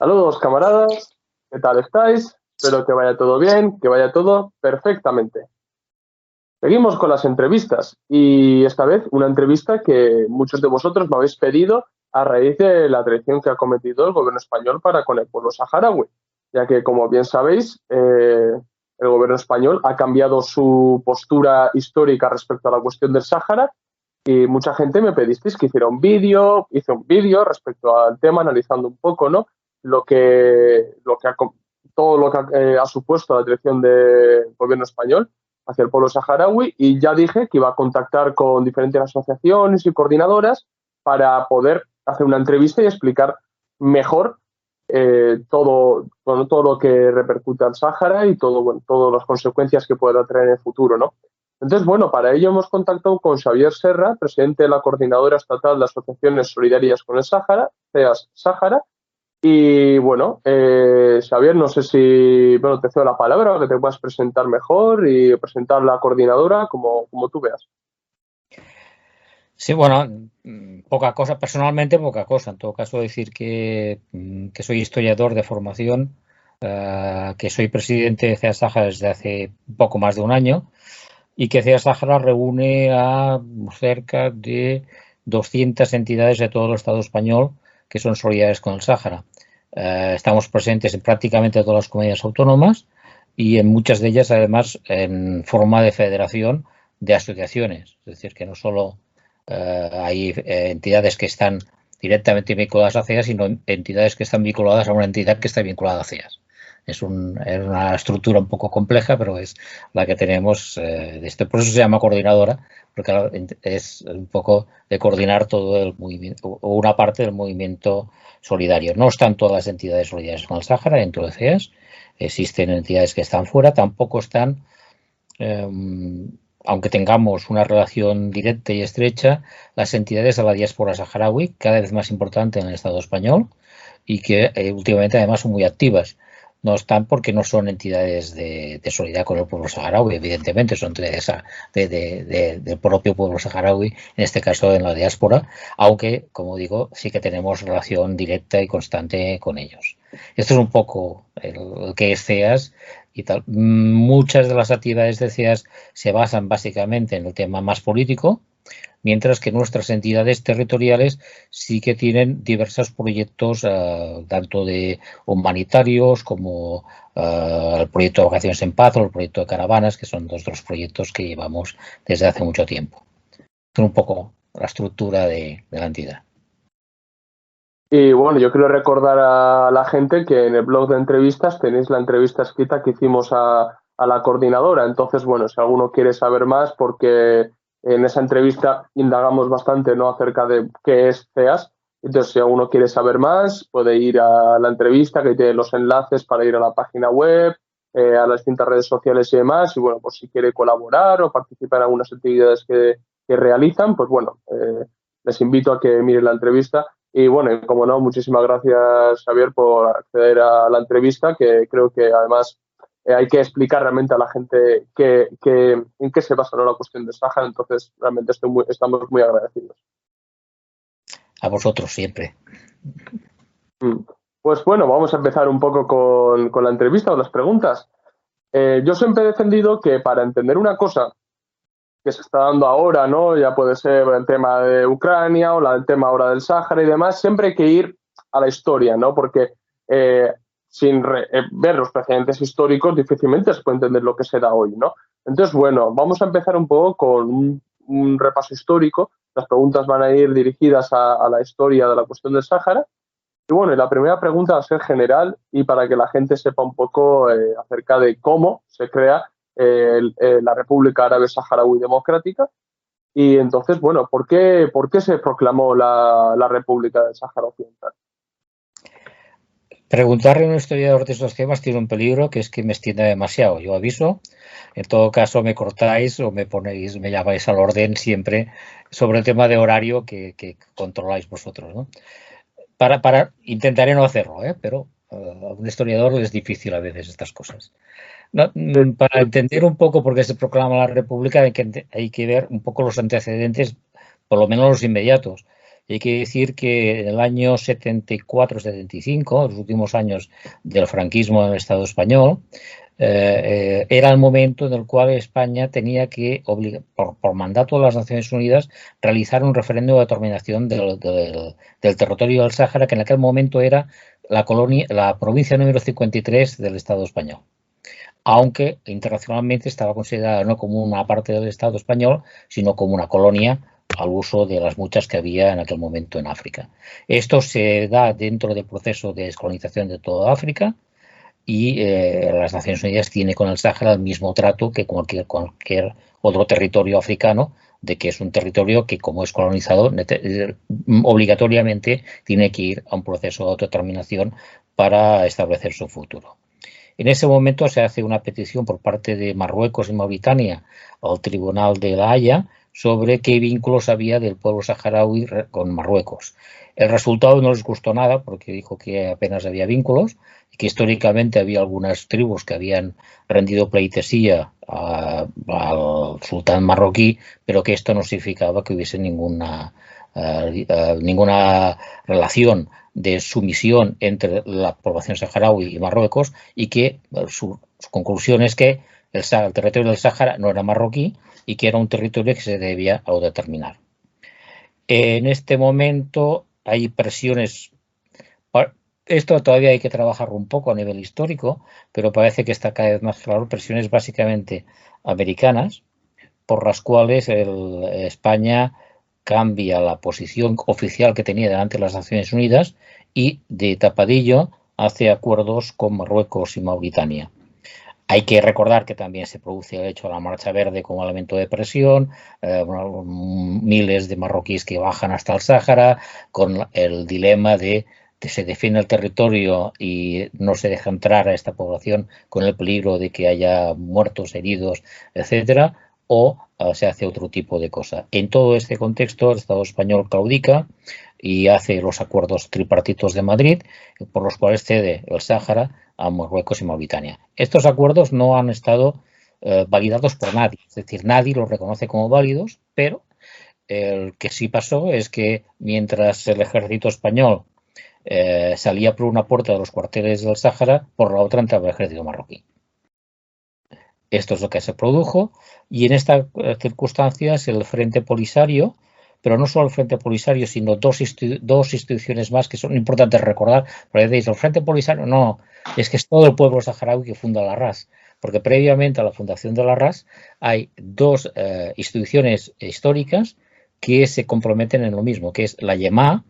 Saludos, camaradas. ¿Qué tal estáis? Espero que vaya todo bien, que vaya todo perfectamente. Seguimos con las entrevistas y esta vez una entrevista que muchos de vosotros me habéis pedido a raíz de la traición que ha cometido el gobierno español para con el pueblo saharaui, ya que, como bien sabéis, el gobierno español ha cambiado su postura histórica respecto a la cuestión del Sáhara y mucha gente me pedisteis que hiciera un vídeo, hice un vídeo respecto al tema, analizando un poco, ¿no? Todo lo que ha supuesto la dirección del gobierno español hacia el pueblo saharaui, y ya dije que iba a contactar con diferentes asociaciones y coordinadoras para poder hacer una entrevista y explicar mejor todo lo que repercute al Sáhara y todas las consecuencias que pueda traer en el futuro, ¿no? Entonces, bueno, para ello hemos contactado con Xavier Serra, presidente de la Coordinadora Estatal de Asociaciones Solidarias con el Sáhara, CEAS Sáhara. Y bueno, Xavier, no sé si te cedo la palabra, que te puedas presentar mejor y presentar la coordinadora como tú veas. Sí, bueno, poca cosa, personalmente poca cosa. En todo caso, decir que soy historiador de formación, que soy presidente de CEA Sáhara desde hace poco más de un año y que CEA Sáhara reúne a cerca de 200 entidades de todo el Estado español que son solidarias con el Sáhara. Estamos presentes en prácticamente todas las comunidades autónomas y en muchas de ellas, además, en forma de federación de asociaciones. Es decir, que no solo hay entidades que están directamente vinculadas a CEAS, sino entidades que están vinculadas a una entidad que está vinculada a CEAS. Es una estructura un poco compleja, pero es la que tenemos de esto. Por eso se llama coordinadora, porque es un poco de coordinar todo el movimiento, o una parte del movimiento solidario. No están todas las entidades solidarias con el Sáhara dentro de CEAS, existen entidades que están fuera, tampoco están, aunque tengamos una relación directa y estrecha, las entidades de la diáspora saharaui, cada vez más importante en el Estado español y que últimamente además son muy activas. No están porque no son entidades de solidaridad con el pueblo saharaui, evidentemente son entidades del propio pueblo saharaui, en este caso en la diáspora, aunque, como digo, sí que tenemos relación directa y constante con ellos. Esto es un poco el que es CEAS y tal. Muchas de las actividades de CEAS se basan básicamente en el tema más político, mientras que nuestras entidades territoriales sí que tienen diversos proyectos, tanto de humanitarios como el proyecto de Vocaciones en Paz o el proyecto de Caravanas, que son dos de los proyectos que llevamos desde hace mucho tiempo. Es un poco la estructura de la entidad. Y bueno, yo quiero recordar a la gente que en el blog de entrevistas tenéis la entrevista escrita que hicimos a la coordinadora. Entonces, bueno, si alguno quiere saber más, porque en esa entrevista indagamos bastante, ¿no?, acerca de qué es CEAS. Entonces, si alguno quiere saber más, puede ir a la entrevista, que tiene los enlaces para ir a la página web, a las distintas redes sociales y demás. Y bueno, pues si quiere colaborar o participar en algunas actividades que realizan, pues bueno, les invito a que miren la entrevista. Y bueno, como no, muchísimas gracias, Xavier, por acceder a la entrevista, que creo que además hay que explicar realmente a la gente en qué se basa, ¿no?, la cuestión de Sáhara. Entonces, realmente estamos muy agradecidos. A vosotros siempre. Pues bueno, vamos a empezar un poco con la entrevista o las preguntas. Yo siempre he defendido que para entender una cosa que se está dando ahora, ¿no?, ya puede ser el tema de Ucrania o el tema ahora del Sáhara y demás, siempre hay que ir a la historia, ¿no? Porque sin ver los precedentes históricos difícilmente se puede entender lo que se da hoy, ¿no? Entonces, bueno, vamos a empezar un poco con un repaso histórico. Las preguntas van a ir dirigidas a la historia de la cuestión del Sáhara. Y bueno, la primera pregunta va a ser general y para que la gente sepa un poco acerca de cómo se crea la República Árabe Saharaui Democrática. Y entonces, bueno, ¿por qué se proclamó la República del Sáhara Occidental? Preguntarle a un historiador de estos temas tiene un peligro, que es que me extienda demasiado. Yo aviso, en todo caso me cortáis o me llamáis al orden siempre sobre el tema de horario que controláis vosotros, ¿no? Intentaré no hacerlo, pero a un historiador es difícil a veces estas cosas. No, para entender un poco por qué se proclama la República hay que ver un poco los antecedentes, por lo menos los inmediatos. Hay que decir que en el año 74-75, los últimos años del franquismo en el Estado español, era el momento en el cual España tenía que, por mandato de las Naciones Unidas, realizar un referéndum de determinación del territorio del Sáhara, que en aquel momento era la provincia número 53 del Estado español, aunque internacionalmente estaba considerada no como una parte del Estado español, sino como una colonia al uso de las muchas que había en aquel momento en África. Esto se da dentro del proceso de descolonización de toda África, y las Naciones Unidas tiene con el Sáhara el mismo trato que cualquier otro territorio africano, de que es un territorio que, como es colonizado, obligatoriamente tiene que ir a un proceso de autodeterminación para establecer su futuro. En ese momento se hace una petición por parte de Marruecos y Mauritania al Tribunal de La Haya sobre qué vínculos había del pueblo saharaui con Marruecos. El resultado no les gustó nada, porque dijo que apenas había vínculos y que históricamente había algunas tribus que habían rendido pleitesía al sultán marroquí, pero que esto no significaba que hubiese ninguna relación de sumisión entre la población saharaui y Marruecos, y que su conclusión es que el territorio del Sáhara no era marroquí y que era un territorio que se debía autodeterminar. En este momento hay presiones. Esto todavía hay que trabajarlo un poco a nivel histórico, pero parece que está cada vez más claro, presiones básicamente americanas, por las cuales España cambia la posición oficial que tenía delante de las Naciones Unidas y de tapadillo hace acuerdos con Marruecos y Mauritania. Hay que recordar que también se produce el hecho de la Marcha Verde como elemento de presión, miles de marroquíes que bajan hasta el Sáhara, con el dilema de que se defiende el territorio y no se deja entrar a esta población con el peligro de que haya muertos, heridos, etcétera, o se hace otro tipo de cosa. En todo este contexto, el Estado español claudica y hace los acuerdos tripartitos de Madrid, por los cuales cede el Sáhara a Marruecos y Mauritania. Estos acuerdos no han estado validados por nadie, es decir, nadie los reconoce como válidos, pero el que sí pasó es que mientras el ejército español salía por una puerta de los cuarteles del Sáhara, por la otra entraba el ejército marroquí. Esto es lo que se produjo, y en estas circunstancias el Frente Polisario, pero no solo el Frente Polisario, sino dos instituciones más que son importantes recordar, porque decís, el Frente Polisario, no, es que es todo el pueblo saharaui que funda la RAS, porque previamente a la fundación de la RAS hay dos instituciones históricas que se comprometen en lo mismo, que es la YEMA.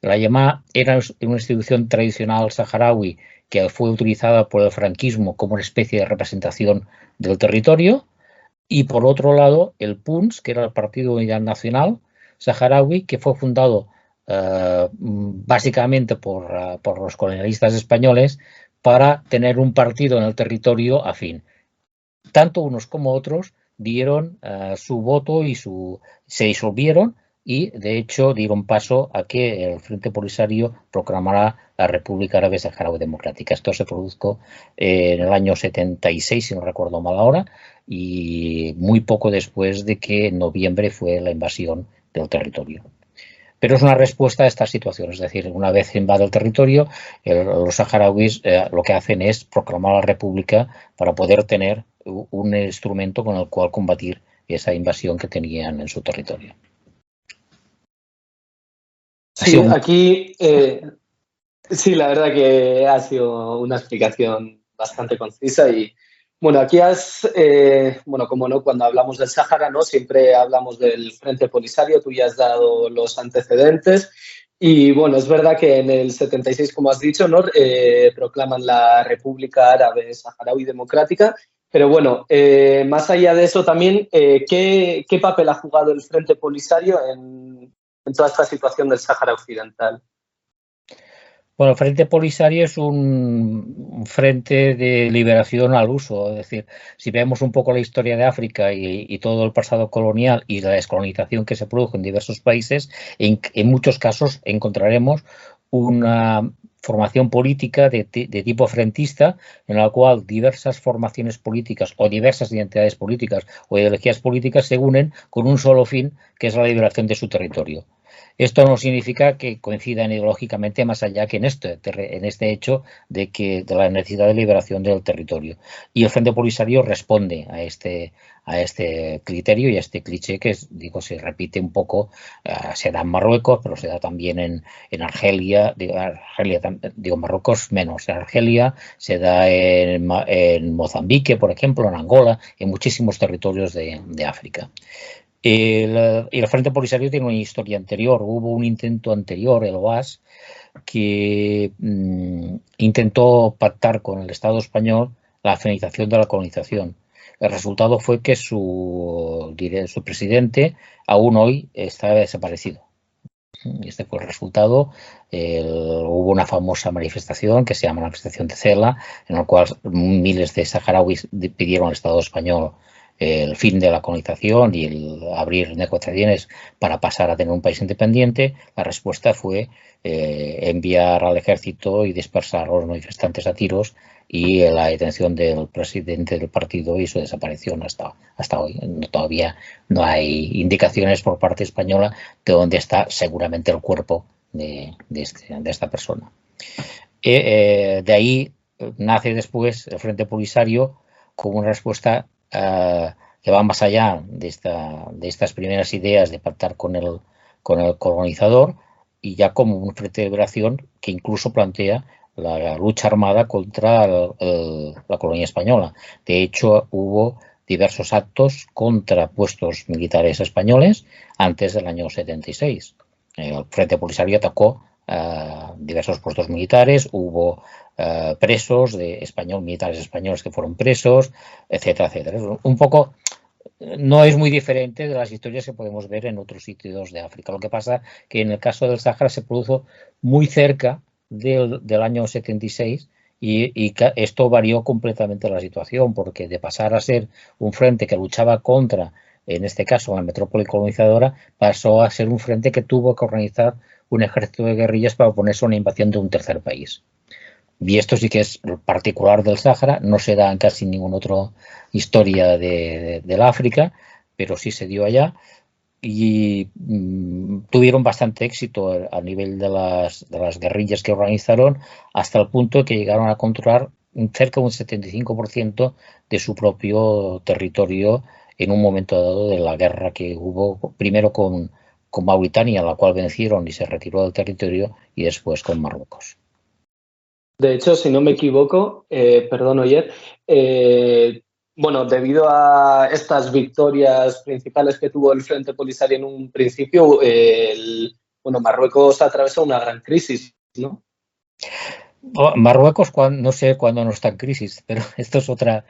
La YEMA era una institución tradicional saharaui que fue utilizada por el franquismo como una especie de representación del territorio, y por otro lado el PUNS, que era el Partido de Unidad Nacional Saharaui, que fue fundado básicamente por los colonialistas españoles para tener un partido en el territorio afín. Tanto unos como otros dieron su voto y se disolvieron, y de hecho dieron paso a que el Frente Polisario proclamara la República Árabe Saharaui Democrática. Esto se produjo en el año 76, si no recuerdo mal ahora, y muy poco después de que en noviembre fue la invasión del territorio. Pero es una respuesta a esta situación, es decir, una vez invade el territorio, los saharauis lo que hacen es proclamar la República para poder tener un instrumento con el cual combatir esa invasión que tenían en su territorio. Sí, aquí sí, la verdad que ha sido una explicación bastante concisa y bueno, aquí como no, cuando hablamos del Sáhara, ¿no? Siempre hablamos del Frente Polisario, tú ya has dado los antecedentes y bueno, es verdad que en el 76, como has dicho, ¿no? Proclaman la República Árabe Saharaui Democrática, pero bueno, más allá de eso también, ¿qué papel ha jugado el Frente Polisario en toda esta situación del Sáhara Occidental? Bueno, el Frente Polisario es un frente de liberación al uso, es decir, si vemos un poco la historia de África y todo el pasado colonial y la descolonización que se produjo en diversos países, en muchos casos encontraremos una formación política de tipo frentista, en la cual diversas formaciones políticas o diversas identidades políticas o ideologías políticas se unen con un solo fin, que es la liberación de su territorio. Esto no significa que coincidan ideológicamente más allá que en este hecho de la necesidad de liberación del territorio. Y el Frente Polisario responde a este criterio y a este cliché que, se repite un poco, se da en Marruecos, pero se da también en Argelia, Marruecos menos, en Argelia, se da en Mozambique, por ejemplo, en Angola, en muchísimos territorios de África. El Frente Polisario tiene una historia anterior. Hubo un intento anterior, el OAS, que intentó pactar con el Estado español la finalización de la colonización. El resultado fue que su presidente aún hoy está desaparecido. Este fue el resultado. Hubo una famosa manifestación que se llama la manifestación de Cela, en la cual miles de saharauis pidieron al Estado español el fin de la colonización y el abrir negociaciones para pasar a tener un país independiente. La respuesta fue enviar al ejército y dispersar a los manifestantes a tiros, y la detención del presidente del partido y su desaparición hasta hoy. Todavía no hay indicaciones por parte española de dónde está seguramente el cuerpo de esta persona. De ahí nace después el Frente Polisario como una respuesta que va más allá de estas primeras ideas de pactar con el colonizador, y ya como un frente de liberación que incluso plantea la lucha armada contra la colonia española. De hecho, hubo diversos actos contra puestos militares españoles antes del año 76. El Frente Polisario atacó diversos puestos militares, hubo presos militares españoles que fueron presos, etcétera, etcétera. Un poco, no es muy diferente de las historias que podemos ver en otros sitios de África. Lo que pasa que en el caso del Sáhara se produjo muy cerca del año 76 y esto varió completamente la situación, porque de pasar a ser un frente que luchaba contra, en este caso, la metrópoli colonizadora, pasó a ser un frente que tuvo que organizar un ejército de guerrillas para oponerse a una invasión de un tercer país. Y esto sí que es particular del Sáhara, no se da en casi ninguna otra historia del África, pero sí se dio allá, y tuvieron bastante éxito a nivel de las guerrillas que organizaron, hasta el punto de que llegaron a controlar cerca de un 75% de su propio territorio en un momento dado de la guerra que hubo primero con Mauritania, la cual vencieron y se retiró del territorio, y después con Marruecos. De hecho, si no me equivoco, perdón, Oyer, bueno, debido a estas victorias principales que tuvo el Frente Polisario en un principio, Marruecos atravesó una gran crisis, ¿no? Marruecos, no sé cuándo no está en crisis, pero esto es otra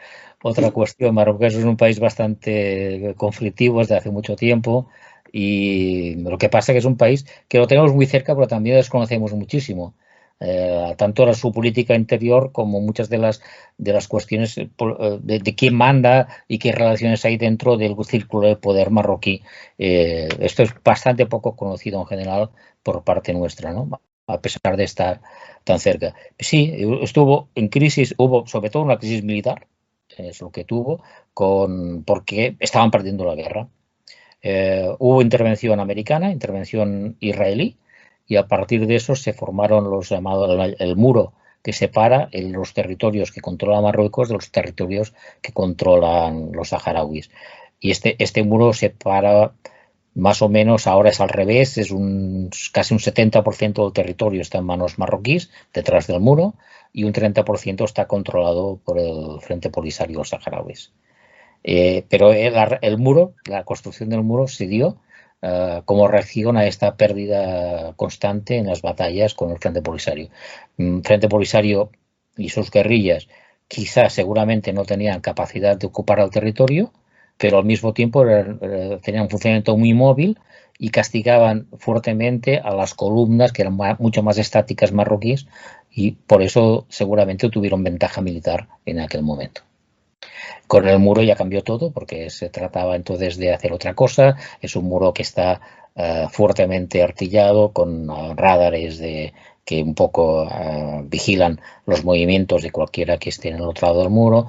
cuestión. Marruecos es un país bastante conflictivo desde hace mucho tiempo, y lo que pasa es que es un país que lo tenemos muy cerca, pero también desconocemos muchísimo. Tanto su política interior como muchas de las cuestiones de quién manda y qué relaciones hay dentro del círculo de poder marroquí. Esto es bastante poco conocido en general por parte nuestra, ¿no? A pesar de estar tan cerca. Sí, estuvo en crisis, hubo sobre todo una crisis militar, es lo que tuvo, porque estaban perdiendo la guerra. Hubo intervención americana, intervención israelí, y a partir de eso se formaron los llamados el muro que separa los territorios que controla Marruecos de los territorios que controlan los saharauis. Y este muro separa más o menos, ahora es al revés, es casi un 70% del territorio está en manos marroquíes, detrás del muro, y un 30% está controlado por el Frente Polisario saharauis. Pero el muro, la construcción del muro se dio como reacción a esta pérdida constante en las batallas con el Frente Polisario. Frente Polisario y sus guerrillas quizás seguramente no tenían capacidad de ocupar el territorio, pero al mismo tiempo tenían un funcionamiento muy móvil y castigaban fuertemente a las columnas, que eran mucho más estáticas marroquíes, y por eso seguramente tuvieron ventaja militar en aquel momento. Con el muro ya cambió todo, porque se trataba entonces de hacer otra cosa. Es un muro que está fuertemente artillado, con radares que un poco vigilan los movimientos de cualquiera que esté en el otro lado del muro.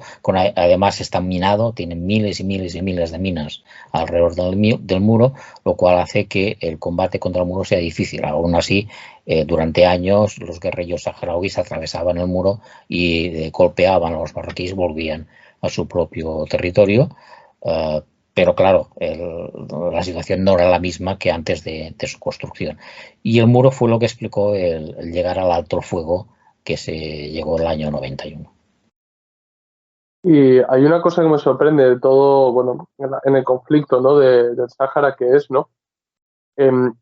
Además está minado, tienen miles y miles y miles de minas alrededor del muro, lo cual hace que el combate contra el muro sea difícil. Aún así, durante años los guerrilleros saharauis atravesaban el muro y golpeaban a los marroquíes, volvían a su propio territorio. Pero claro, la situación no era la misma que antes de su construcción. Y el muro fue lo que explicó el llegar al alto el fuego que se llegó el año 91. Y hay una cosa que me sorprende de todo, bueno, en el conflicto, ¿no? del Sáhara, que es, ¿no?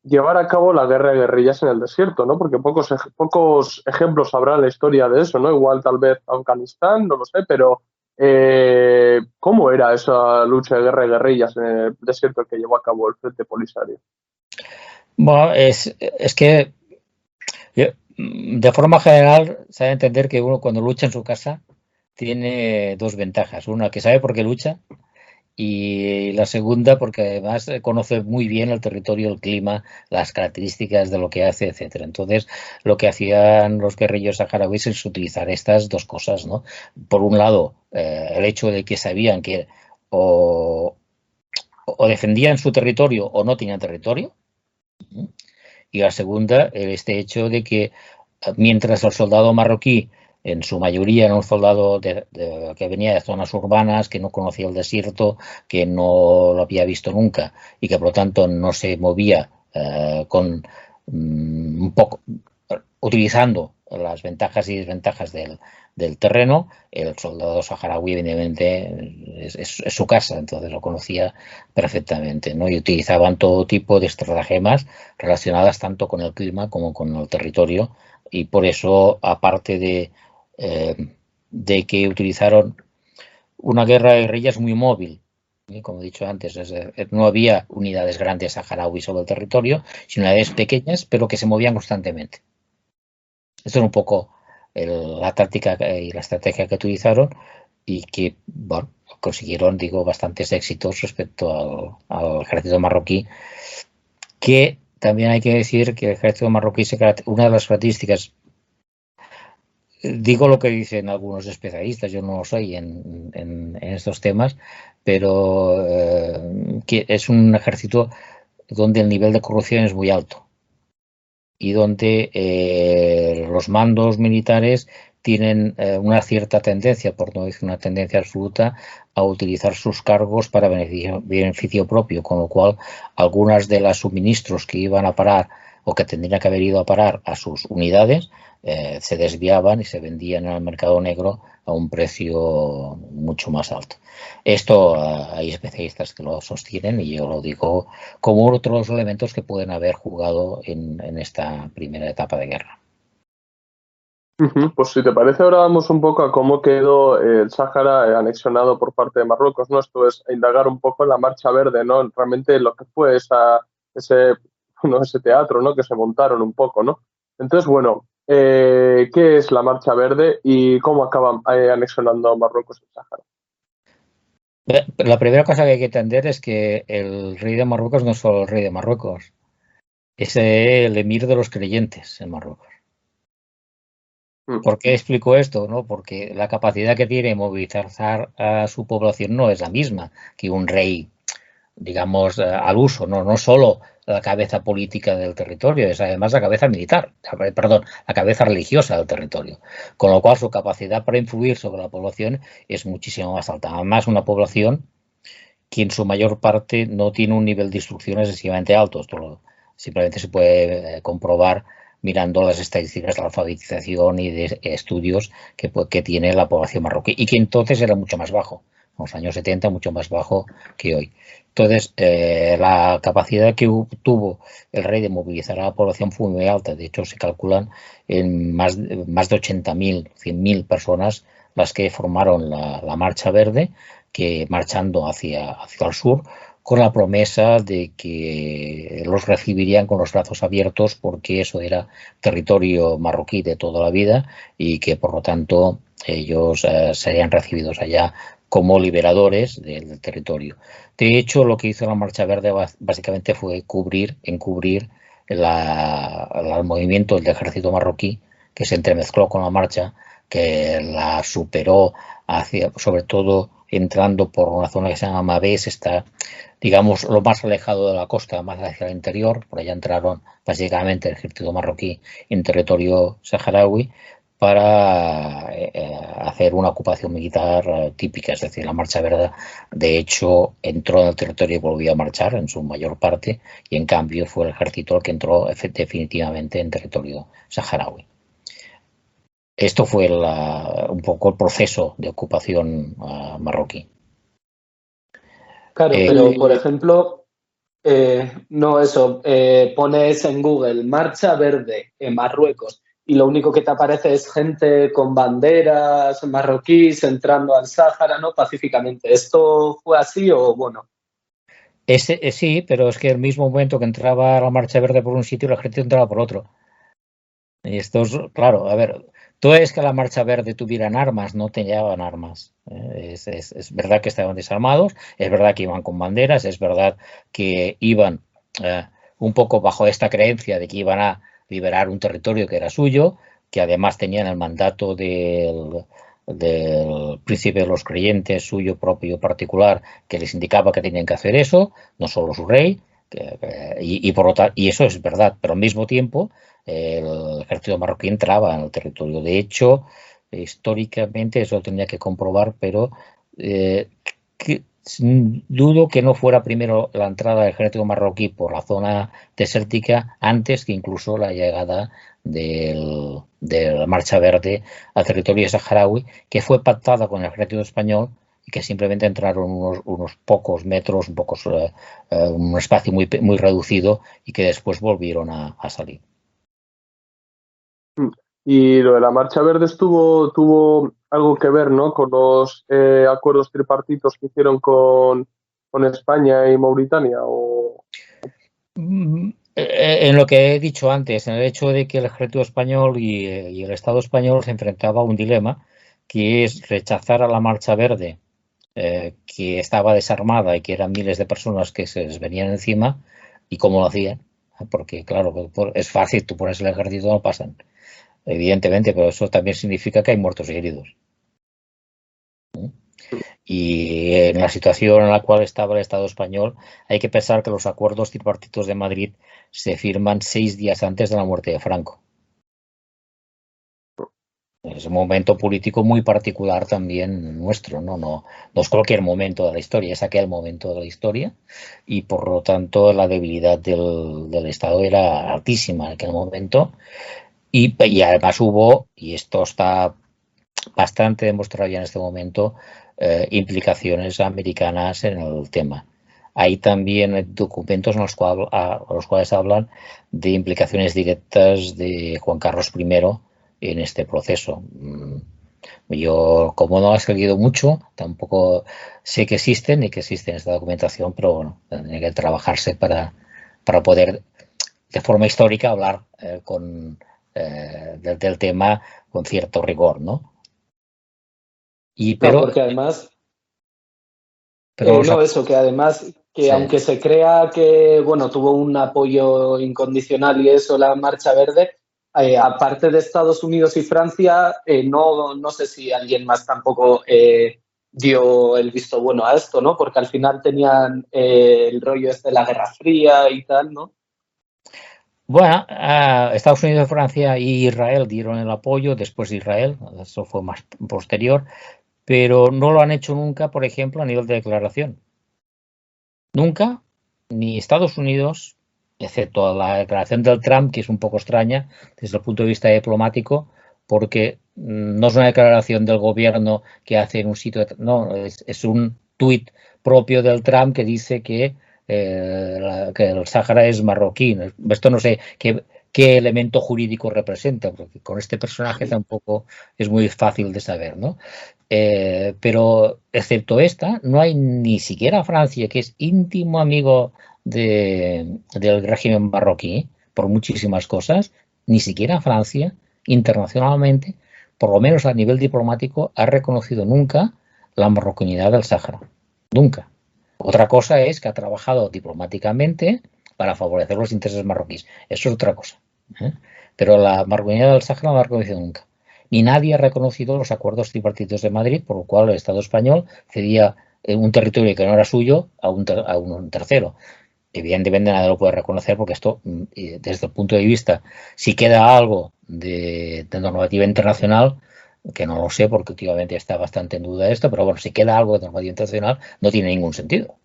Llevar a cabo la guerra de guerrillas en el desierto, ¿no? Porque pocos ejemplos habrá en la historia de eso, ¿no? Igual tal vez Afganistán, no lo sé, pero ¿cómo era esa lucha de guerra de guerrillas en el desierto que llevó a cabo el Frente Polisario? Bueno, es que de forma general se ha de entender que uno cuando lucha en su casa tiene dos ventajas. Una, que sabe por qué lucha, y la segunda, porque además conoce muy bien el territorio, el clima, las características de lo que hace, etcétera. Entonces, lo que hacían los guerrilleros saharauis es utilizar estas dos cosas, ¿no? Por un lado, el hecho de que sabían que o defendían su territorio o no tenían territorio. Y la segunda, este hecho de que mientras el soldado marroquí, en su mayoría era un soldado que venía de zonas urbanas, que no conocía el desierto, que no lo había visto nunca y que por lo tanto no se movía un poco utilizando las ventajas y desventajas del terreno. El soldado saharaui evidentemente es su casa, entonces lo conocía perfectamente, ¿no? Y utilizaban todo tipo de estratagemas relacionadas tanto con el clima como con el territorio, y por eso, aparte de que utilizaron una guerra de guerrillas muy móvil, como he dicho antes, no había unidades grandes saharauis sobre el territorio, sino unidades pequeñas, pero que se movían constantemente. Esto es un poco la táctica y la estrategia que utilizaron, y que, bueno, consiguieron, digo, bastantes éxitos respecto al ejército marroquí, que también hay que decir que el ejército marroquí, una de las características, digo lo que dicen algunos especialistas, yo no lo soy en estos temas, pero que es un ejército donde el nivel de corrupción es muy alto y donde los mandos militares tienen una cierta tendencia, por no decir una tendencia absoluta, a utilizar sus cargos para beneficio propio, con lo cual algunas de los suministros que iban a parar o que tendrían que haber ido a parar a sus unidades se desviaban y se vendían en el mercado negro a un precio mucho más alto. Esto hay especialistas que lo sostienen, y yo lo digo como otros elementos que pueden haber jugado en esta primera etapa de guerra. Pues si te parece, ahora vamos un poco a cómo quedó el Sáhara anexionado por parte de Marruecos, ¿no? Esto es indagar un poco en la Marcha Verde, ¿no? Realmente lo que fue ese teatro, ¿no? Que se montaron un poco, ¿no? Entonces, bueno, ¿qué es la Marcha Verde y cómo acaban anexionando Marruecos el Sáhara? La primera cosa que hay que entender es que el rey de Marruecos no es solo el rey de Marruecos, es el emir de los creyentes en Marruecos. ¿Por qué explico esto? ¿No? Porque la capacidad que tiene de movilizar a su población no es la misma que un rey, digamos, al uso, no solo la cabeza política del territorio, es además la cabeza militar, perdón, la cabeza religiosa del territorio, con lo cual su capacidad para influir sobre la población es muchísimo más alta. Además, una población que en su mayor parte no tiene un nivel de instrucción excesivamente alto. Esto simplemente se puede comprobar mirando las estadísticas de la alfabetización y de estudios que tiene la población marroquí, y que entonces era mucho más bajo, en los años 70 mucho más bajo que hoy. Entonces, la capacidad que tuvo el rey de movilizar a la población fue muy alta. De hecho, se calculan en más de 80.000, 100.000 personas las que formaron la Marcha Verde, que marchando hacia el sur, con la promesa de que los recibirían con los brazos abiertos, porque eso era territorio marroquí de toda la vida y que por lo tanto ellos serían recibidos allá como liberadores del territorio. De hecho, lo que hizo la Marcha Verde básicamente fue encubrir el movimiento del ejército marroquí, que se entremezcló con la marcha, que la superó sobre todo entrando por una zona que se llama Mabés, está, digamos, lo más alejado de la costa, más hacia el interior. Por allá entraron básicamente el ejército marroquí en territorio saharaui para hacer una ocupación militar típica, es decir, la Marcha Verde, de hecho, entró en el territorio y volvió a marchar en su mayor parte, y en cambio fue el ejército el que entró definitivamente en territorio saharaui. Esto fue un poco el proceso de ocupación marroquí. Claro, pero por ejemplo, no eso, pones en Google Marcha Verde en Marruecos y lo único que te aparece es gente con banderas marroquíes entrando al Sáhara, ¿no? Pacíficamente. ¿Esto fue así o bueno? Sí, pero es que el mismo momento que entraba la Marcha Verde por un sitio, el ejército entraba por otro. Y esto es, claro, a ver, todo es que la Marcha Verde tuvieran armas, no tenían armas. Es verdad que estaban desarmados, es verdad que iban con banderas, es verdad que iban un poco bajo esta creencia de que iban a liberar un territorio que era suyo, que además tenían el mandato del príncipe de los creyentes, suyo propio particular, que les indicaba que tenían que hacer eso, no solo su rey, y eso es verdad, pero al mismo tiempo el ejército marroquí entraba en el territorio. De hecho, históricamente, eso lo tendría que comprobar, pero dudo que no fuera primero la entrada del ejército marroquí por la zona desértica antes que incluso la llegada de la Marcha Verde al territorio saharaui, que fue pactada con el ejército español y que simplemente entraron unos pocos metros, un espacio muy reducido, y que después volvieron a salir. Y lo de la Marcha Verde tuvo algo que ver, ¿no?, con los acuerdos tripartitos que hicieron con España y Mauritania. En lo que he dicho antes, en el hecho de que el ejército español y el Estado español se enfrentaba a un dilema, que es rechazar a la Marcha Verde, que estaba desarmada y que eran miles de personas que se les venían encima, y cómo lo hacían, porque claro, es fácil, tú pones el ejército, no pasan, evidentemente, pero eso también significa que hay muertos y heridos. Y en la situación en la cual estaba el Estado español, hay que pensar que los acuerdos tripartitos de Madrid se firman 6 días antes de la muerte de Franco. Es un momento político muy particular también nuestro, no es cualquier momento de la historia, es aquel momento de la historia, y por lo tanto la debilidad del Estado era altísima en aquel momento, y además hubo, y esto está bastante demostrado ya en este momento, implicaciones americanas en el tema. Hay también documentos en los cuales hablan de implicaciones directas de Juan Carlos I en este proceso. Yo, como no he seguido mucho, tampoco sé que existen y que existe esta documentación, pero bueno, tendría que trabajarse para poder, de forma histórica, hablar del tema con cierto rigor, ¿no? No, porque además, eso, que además, que sí, aunque se crea que, bueno, tuvo un apoyo incondicional y eso, la Marcha Verde, aparte de Estados Unidos y Francia, no sé si alguien más tampoco dio el visto bueno a esto, ¿no? Porque al final tenían el rollo de la Guerra Fría y tal, ¿no? Bueno, Estados Unidos, Francia y Israel dieron el apoyo, después de Israel, eso fue más posterior, pero no lo han hecho nunca, por ejemplo, a nivel de declaración. Nunca, ni Estados Unidos, excepto la declaración del Trump, que es un poco extraña desde el punto de vista diplomático, porque no es una declaración del gobierno que hace en un sitio, no, es un tuit propio del Trump que dice que el Sáhara es marroquí. Esto no sé qué elemento jurídico representa, porque con este personaje tampoco es muy fácil de saber, ¿no? Pero excepto esta, no hay ni siquiera Francia, que es íntimo amigo del régimen marroquí por muchísimas cosas, ni siquiera Francia internacionalmente, por lo menos a nivel diplomático, ha reconocido nunca la marroquinidad del Sáhara. Nunca. Otra cosa es que ha trabajado diplomáticamente para favorecer los intereses marroquíes. Eso es otra cosa. Pero la Mancomunidad del Sáhara no la ha reconocido nunca. Ni nadie ha reconocido los acuerdos tripartitos de Madrid, por lo cual el Estado español cedía un territorio que no era suyo a un tercero. Evidentemente nadie lo puede reconocer porque esto, desde el punto de vista, si queda algo de normativa internacional, que no lo sé porque últimamente está bastante en duda esto, pero bueno, si queda algo de normativa internacional, no tiene ningún sentido.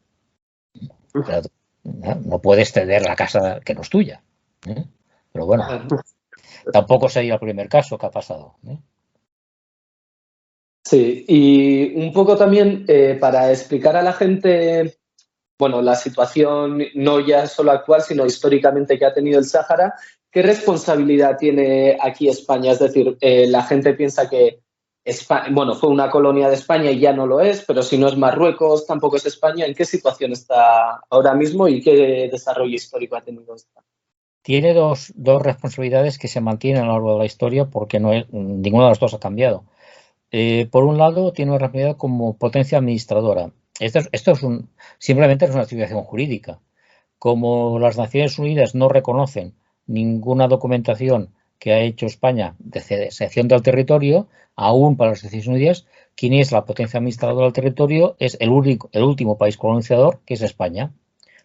Pero, no puedes ceder la casa que no es tuya. Pero bueno, tampoco sería el primer caso que ha pasado. Sí, y un poco también para explicar a la gente, bueno, la situación no ya solo actual, sino históricamente que ha tenido el Sáhara, ¿qué responsabilidad tiene aquí España? Es decir, la gente piensa que España, bueno, fue una colonia de España y ya no lo es, pero si no es Marruecos, tampoco es España. ¿En qué situación está ahora mismo y qué desarrollo histórico ha tenido esta? Tiene dos responsabilidades que se mantienen a lo largo de la historia porque ninguna de las dos ha cambiado. Por un lado, tiene una responsabilidad como potencia administradora. Esto es simplemente es una situación jurídica. Como las Naciones Unidas no reconocen ninguna documentación que ha hecho España de cesión del territorio, aún para las Naciones Unidas, quien es la potencia administradora del territorio es el último país colonizador, que es España.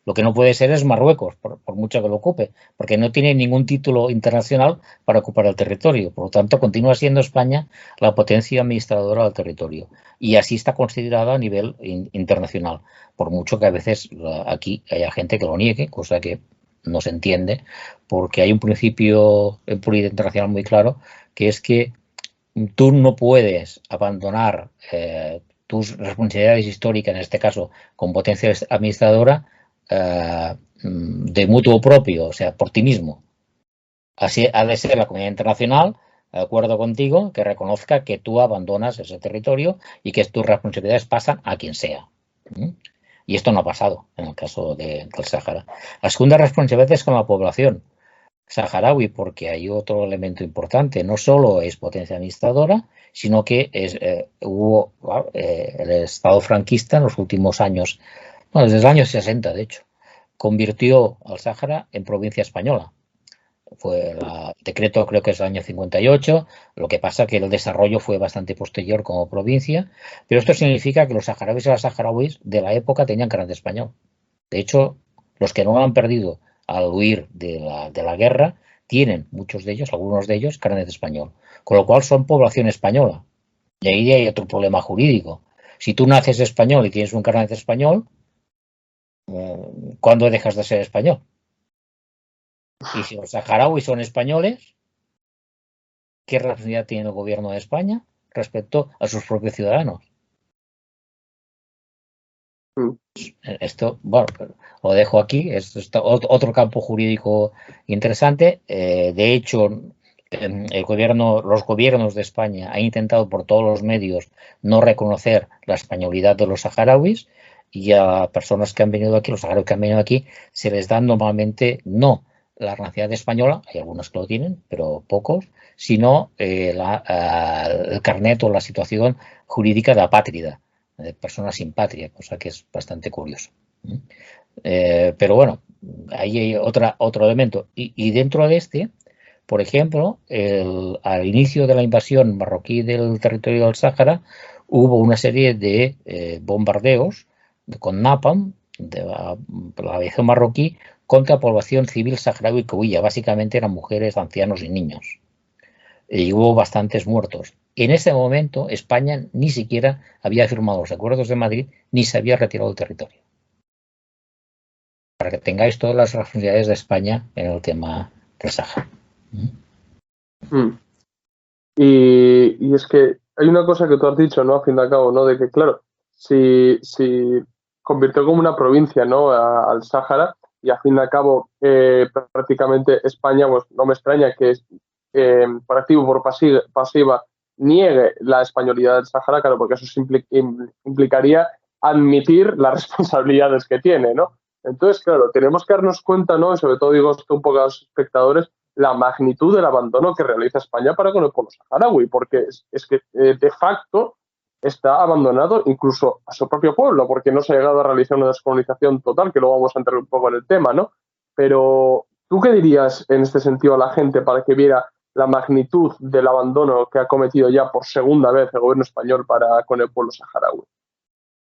Lo que no puede ser es Marruecos, por mucho que lo ocupe, porque no tiene ningún título internacional para ocupar el territorio. Por lo tanto, continúa siendo España la potencia administradora del territorio. Y así está considerada a nivel internacional, por mucho que a veces aquí haya gente que lo niegue, cosa que no se entiende, porque hay un principio en política internacional muy claro, que es que tú no puedes abandonar tus responsabilidades históricas, en este caso con potencia administradora, de mutuo propio, o sea, por ti mismo. Así ha de ser la comunidad internacional, de acuerdo contigo, que reconozca que tú abandonas ese territorio y que tus responsabilidades pasan a quien sea. Y esto no ha pasado en el caso del Sáhara. La segunda responsabilidad es con la población saharaui, porque hay otro elemento importante. No solo es potencia administradora, sino que hubo el Estado franquista en los últimos años, bueno, desde el año 60, de hecho, convirtió al Sáhara en provincia española. Fue el decreto, creo que es el año 58, lo que pasa que el desarrollo fue bastante posterior como provincia, pero esto significa que los saharauis y las saharauis de la época tenían carnet de español. De hecho, los que no lo han perdido al huir de la guerra, tienen muchos de ellos, algunos de ellos, carnet de español, con lo cual son población española. Y ahí hay otro problema jurídico. Si tú naces español y tienes un carnet de español, ¿cuándo dejas de ser español? Y si los saharauis son españoles, ¿qué responsabilidad tiene el gobierno de España respecto a sus propios ciudadanos? Esto, bueno, lo dejo aquí, es otro campo jurídico interesante. De hecho, los gobiernos de España han intentado por todos los medios no reconocer la españolidad de los saharauis, y a personas que han venido aquí, los saharauis que han venido aquí, se les da normalmente no la nacionalidad española, hay algunos que lo tienen, pero pocos, sino el carnet o la situación jurídica de apátrida, de personas sin patria, cosa que es bastante curioso. Pero bueno, ahí hay otro elemento. Y dentro de este, por ejemplo, al inicio de la invasión marroquí del territorio del Sáhara, hubo una serie de bombardeos con napalm de la aviación marroquí contra población civil saharaui que huía. Básicamente eran mujeres, ancianos y niños. Y hubo bastantes muertos. En ese momento España ni siquiera había firmado los acuerdos de Madrid ni se había retirado del territorio. Para que tengáis todas las responsabilidades de España en el tema del Sáhara. Y es que hay una cosa que tú has dicho, ¿no? A fin de cabo, ¿no? De que, claro, si convirtió como una provincia, ¿no? Al Sáhara, y a fin de cabo prácticamente España, pues no me extraña que por activo o por pasiva niegue la españolidad del Sáhara, claro, porque eso implicaría admitir las responsabilidades que tiene, ¿no? Entonces, claro, tenemos que darnos cuenta, ¿no? Y sobre todo digo esto un poco a los espectadores, la magnitud del abandono que realiza España para con el pueblo saharaui, porque es que de facto está abandonado incluso a su propio pueblo, porque no se ha llegado a realizar una descolonización total, que luego vamos a entrar un poco en el tema, ¿no? pero ¿tú qué dirías en este sentido a la gente para que viera la magnitud del abandono que ha cometido ya por segunda vez el gobierno español con el pueblo saharaui?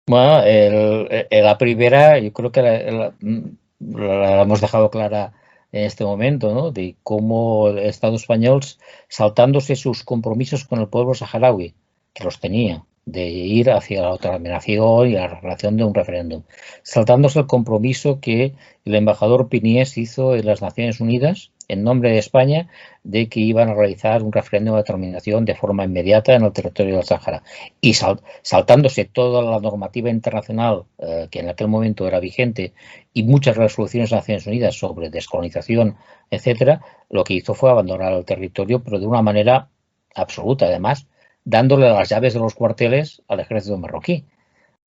Bueno, la primera, yo creo que la hemos dejado clara en este momento, ¿no? De cómo el Estado español, saltándose sus compromisos con el pueblo saharaui, que los tenía, de ir hacia la autodeterminación y la relación de un referéndum, saltándose el compromiso que el embajador Piniés hizo en las Naciones Unidas en nombre de España de que iban a realizar un referéndum de determinación de forma inmediata en el territorio del Sáhara, y saltándose toda la normativa internacional que en aquel momento era vigente y muchas resoluciones de Naciones Unidas sobre descolonización, etcétera, lo que hizo fue abandonar el territorio, pero de una manera absoluta, además, dándole las llaves de los cuarteles al ejército marroquí.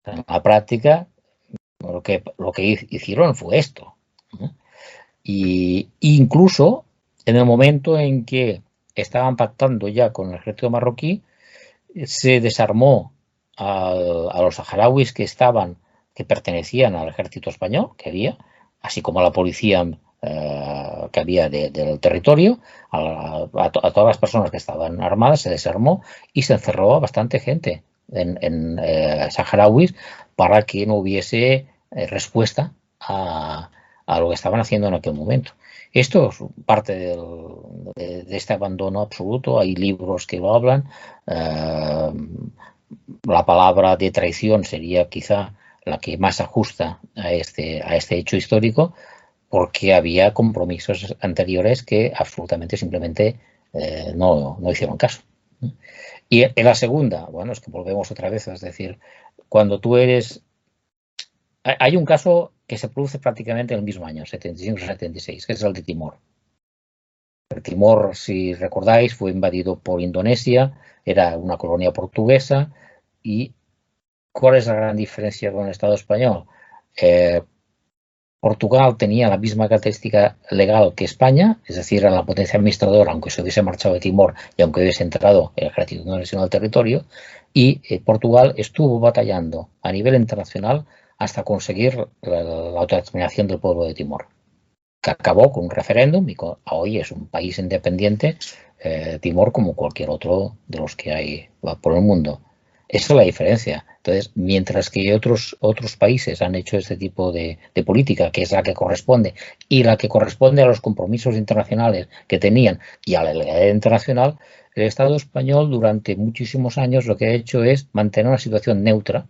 En la práctica, lo que hicieron fue esto. Y incluso en el momento en que estaban pactando ya con el ejército marroquí, se desarmó a los saharauis que pertenecían al ejército español que había, así como a la policía que había del territorio, a todas las personas que estaban armadas, se desarmó y se encerró a bastante gente en saharauis para que no hubiese respuesta a lo que estaban haciendo en aquel momento. Esto es parte de este abandono absoluto. Hay libros que lo hablan. La palabra de traición sería quizá la que más ajusta a este hecho histórico, porque había compromisos anteriores que absolutamente simplemente no hicieron caso. Y en la segunda, bueno, es que volvemos otra vez, es decir, cuando tú eres... Hay un caso que se produce prácticamente en el mismo año, 75-76, que es el de Timor. El Timor, si recordáis, fue invadido por Indonesia, era una colonia portuguesa. ¿Y cuál es la gran diferencia con el Estado español? Portugal tenía la misma característica legal que España, es decir, era la potencia administradora, aunque se hubiese marchado de Timor y aunque hubiese entrado el ejército indonesio al territorio, y Portugal estuvo batallando a nivel internacional hasta conseguir la autodeterminación del pueblo de Timor, que acabó con un referéndum y hoy es un país independiente, Timor, como cualquier otro de los que hay por el mundo. Esa es la diferencia. Entonces, mientras que otros países han hecho este tipo de política, que es la que corresponde, y la que corresponde a los compromisos internacionales que tenían y a la legalidad internacional, el Estado español durante muchísimos años lo que ha hecho es mantener una situación neutra,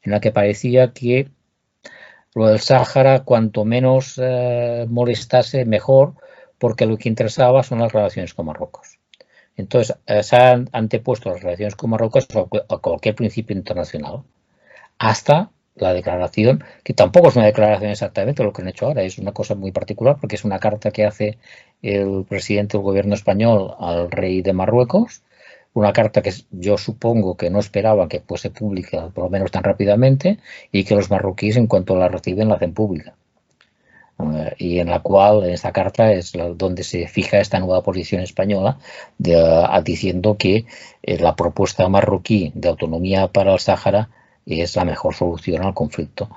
en la que parecía que lo del Sáhara, cuanto menos molestase, mejor, porque lo que interesaba son las relaciones con Marruecos. Entonces, se han antepuesto las relaciones con Marruecos a cualquier principio internacional, hasta la declaración, que tampoco es una declaración exactamente lo que han hecho ahora, es una cosa muy particular, porque es una carta que hace el presidente del gobierno español al rey de Marruecos, una carta que yo supongo que no esperaba que fuese pública, por lo menos tan rápidamente, y que los marroquíes, en cuanto la reciben, la hacen pública. Y en la cual, en esta carta, es donde se fija esta nueva posición española, diciendo que la propuesta marroquí de autonomía para el Sáhara es la mejor solución al conflicto.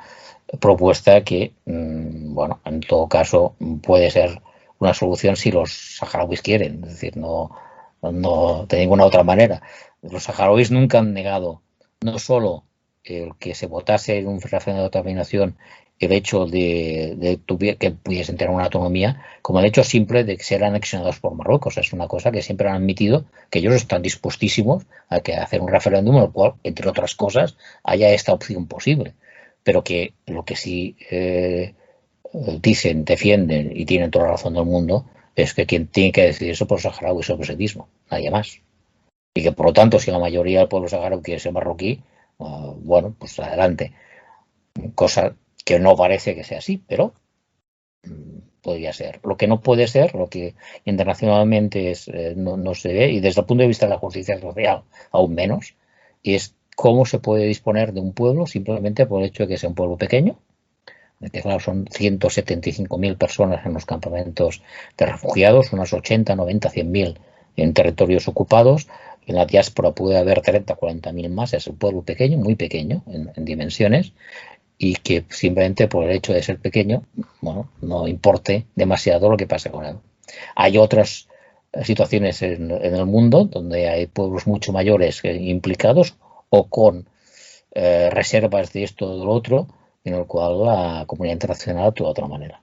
Propuesta que, bueno, en todo caso puede ser una solución si los saharauis quieren, es decir, no de ninguna otra manera. Los saharauis nunca han negado no solo el que se votase en un referéndum de determinación el hecho de que pudiesen tener una autonomía, como el hecho simple de ser anexionados por Marruecos. Es una cosa que siempre han admitido, que ellos están dispuestísimos a hacer un referéndum en el cual, entre otras cosas, haya esta opción posible. Pero que lo que sí dicen, defienden y tienen toda la razón del mundo es que quien tiene que decidir eso por los saharauis sobre sí mismo, nadie más. Y que por lo tanto, si la mayoría del pueblo saharaui quiere ser marroquí, bueno, pues adelante. Cosa que no parece que sea así, pero podría ser. Lo que no puede ser, lo que internacionalmente no se ve, y desde el punto de vista de la justicia social aún menos, es cómo se puede disponer de un pueblo simplemente por el hecho de que sea un pueblo pequeño, que claro, son 175.000 personas en los campamentos de refugiados, unas 80, 90, 100.000 en territorios ocupados. En la diáspora puede haber 30, 40.000 más. Es un pueblo pequeño, muy pequeño en dimensiones, y que simplemente por el hecho de ser pequeño, bueno, no importe demasiado lo que pase con él. Hay otras situaciones en el mundo donde hay pueblos mucho mayores implicados o con reservas de esto o de lo otro, en el cual la comunidad internacional actúa de otra manera.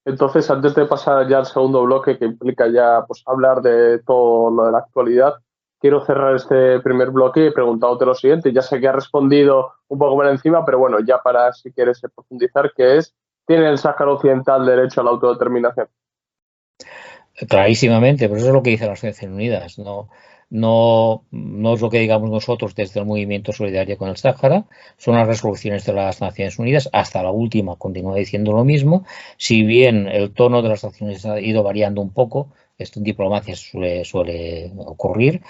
Entonces, antes de pasar ya al segundo bloque, que implica ya pues hablar de todo lo de la actualidad, quiero cerrar este primer bloque preguntándote lo siguiente. Ya sé que has respondido un poco por encima, pero bueno, ya para, si quieres profundizar, que es, ¿tiene el Sáhara Occidental derecho a la autodeterminación? Clarísimamente, pero eso es lo que dicen las Naciones Unidas. No es lo que digamos nosotros desde el movimiento solidario con el Sáhara, son las resoluciones de las Naciones Unidas, hasta la última continúa diciendo lo mismo, si bien el tono de las Naciones ha ido variando un poco, esto en diplomacia suele ocurrir,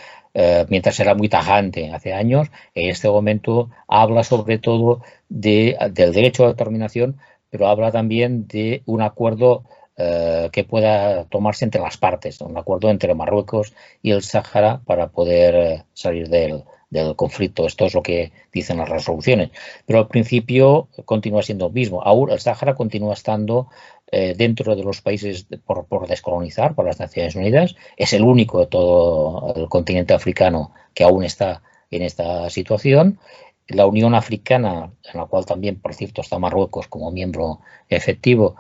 mientras era muy tajante hace años, en este momento habla sobre todo del derecho a la determinación, pero habla también de un acuerdo que pueda tomarse entre las partes, un acuerdo entre Marruecos y el Sáhara para poder salir del conflicto. Esto es lo que dicen las resoluciones. Pero al principio continúa siendo lo mismo. Aún el Sáhara continúa estando dentro de los países por descolonizar, por las Naciones Unidas. Es el único de todo el continente africano que aún está en esta situación. La Unión Africana, en la cual también, por cierto, está Marruecos como miembro efectivo,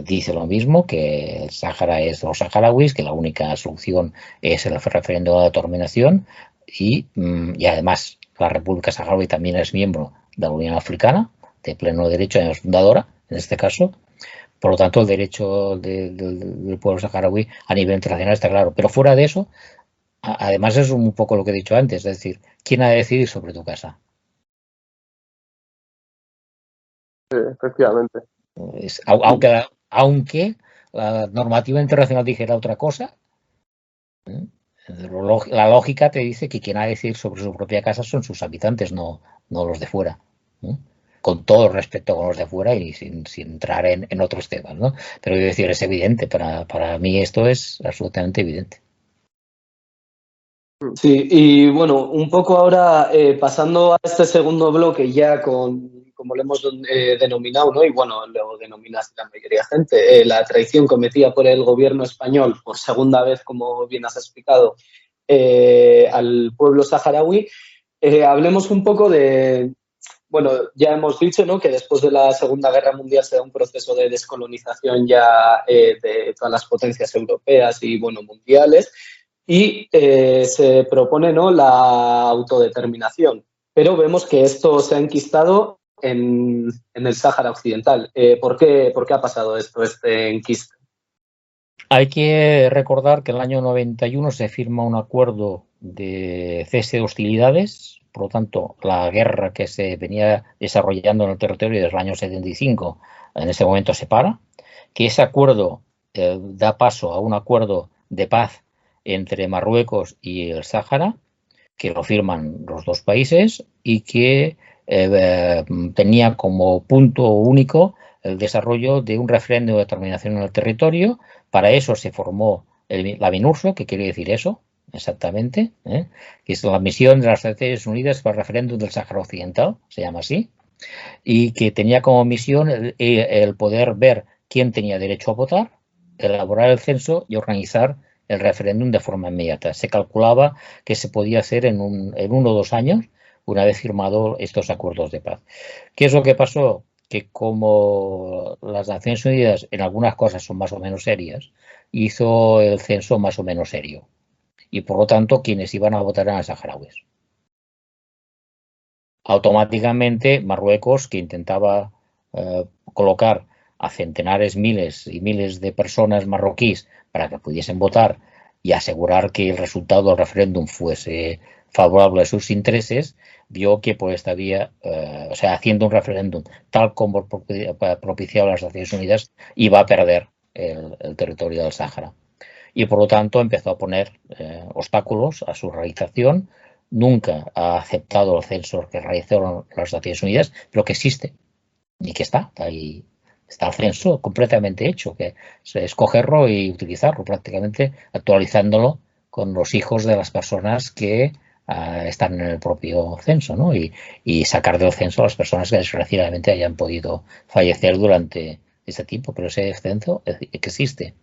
dice lo mismo, que el Sáhara es los saharauis, que la única solución es el referéndum de determinación y además la República Saharaui también es miembro de la Unión Africana, de pleno derecho, es fundadora en este caso. Por lo tanto, el derecho del pueblo saharaui a nivel internacional está claro. Pero fuera de eso, además es un poco lo que he dicho antes, es decir, ¿quién ha de decidir sobre tu casa? Sí, efectivamente. Aunque la normativa internacional dijera otra cosa, la lógica te dice que quien ha de decir sobre su propia casa son sus habitantes, no los de fuera. Con todo respeto con los de fuera y sin entrar en otros temas, ¿no? Pero quiero decir, es evidente, para mí esto es absolutamente evidente. Sí, y bueno, un poco ahora pasando a este segundo bloque ya como lo hemos denominado, ¿no? Y bueno, lo denominas la mayoría de gente, la traición cometida por el gobierno español por segunda vez, como bien has explicado, al pueblo saharaui. Hablemos un poco de, bueno, ya hemos dicho, ¿no?, que después de la Segunda Guerra Mundial se da un proceso de descolonización ya de todas las potencias europeas y, bueno, mundiales. Y se propone, ¿no?, la autodeterminación, pero vemos que esto se ha enquistado en el Sáhara Occidental. ¿Por qué ha pasado esto, este enquiste? Hay que recordar que en el año 91 se firma un acuerdo de cese de hostilidades, por lo tanto, la guerra que se venía desarrollando en el territorio desde el año 75 en ese momento se para, que ese acuerdo da paso a un acuerdo de paz entre Marruecos y el Sáhara, que lo firman los dos países y que tenía como punto único el desarrollo de un referéndum de determinación en el territorio. Para eso se formó la MINURSO, que quiere decir eso exactamente, que es la misión de las Naciones Unidas para el referéndum del Sáhara Occidental, se llama así, y que tenía como misión el poder ver quién tenía derecho a votar, elaborar el censo y organizar el referéndum de forma inmediata. Se calculaba que se podía hacer en 1 o 2 años, una vez firmado estos acuerdos de paz. ¿Qué es lo que pasó? Que como las Naciones Unidas en algunas cosas son más o menos serias, hizo el censo más o menos serio. Y por lo tanto, quienes iban a votar eran los saharauis. Automáticamente, Marruecos, que intentaba colocar a centenares, miles y miles de personas marroquíes para que pudiesen votar y asegurar que el resultado del referéndum fuese favorable a sus intereses, vio que por esta vía, haciendo un referéndum tal como propiciaba las Naciones Unidas, iba a perder el territorio del Sáhara. Y por lo tanto empezó a poner obstáculos a su realización. Nunca ha aceptado el censo que realizaron las Naciones Unidas, pero que existe y que está ahí. Está el censo completamente hecho, que es escogerlo y utilizarlo prácticamente, actualizándolo con los hijos de las personas que están en el propio censo, ¿no? Y sacar del censo a las personas que desgraciadamente hayan podido fallecer durante ese tiempo, pero ese censo existe.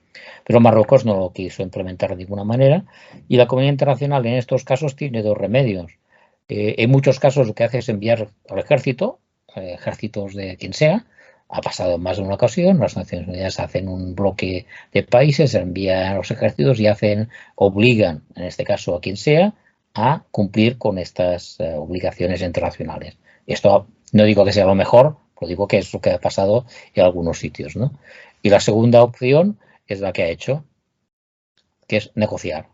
Pero Marruecos no lo quiso implementar de ninguna manera y la comunidad internacional en estos casos tiene dos remedios. En muchos casos lo que hace es enviar al ejército, ejércitos de quien sea. Ha pasado en más de una ocasión, las Naciones Unidas hacen un bloque de países, envían a los ejércitos y obligan, en este caso a quien sea, a cumplir con estas obligaciones internacionales. Esto no digo que sea lo mejor, pero digo que es lo que ha pasado en algunos sitios, ¿no? Y la segunda opción es la que ha hecho, que es negociar.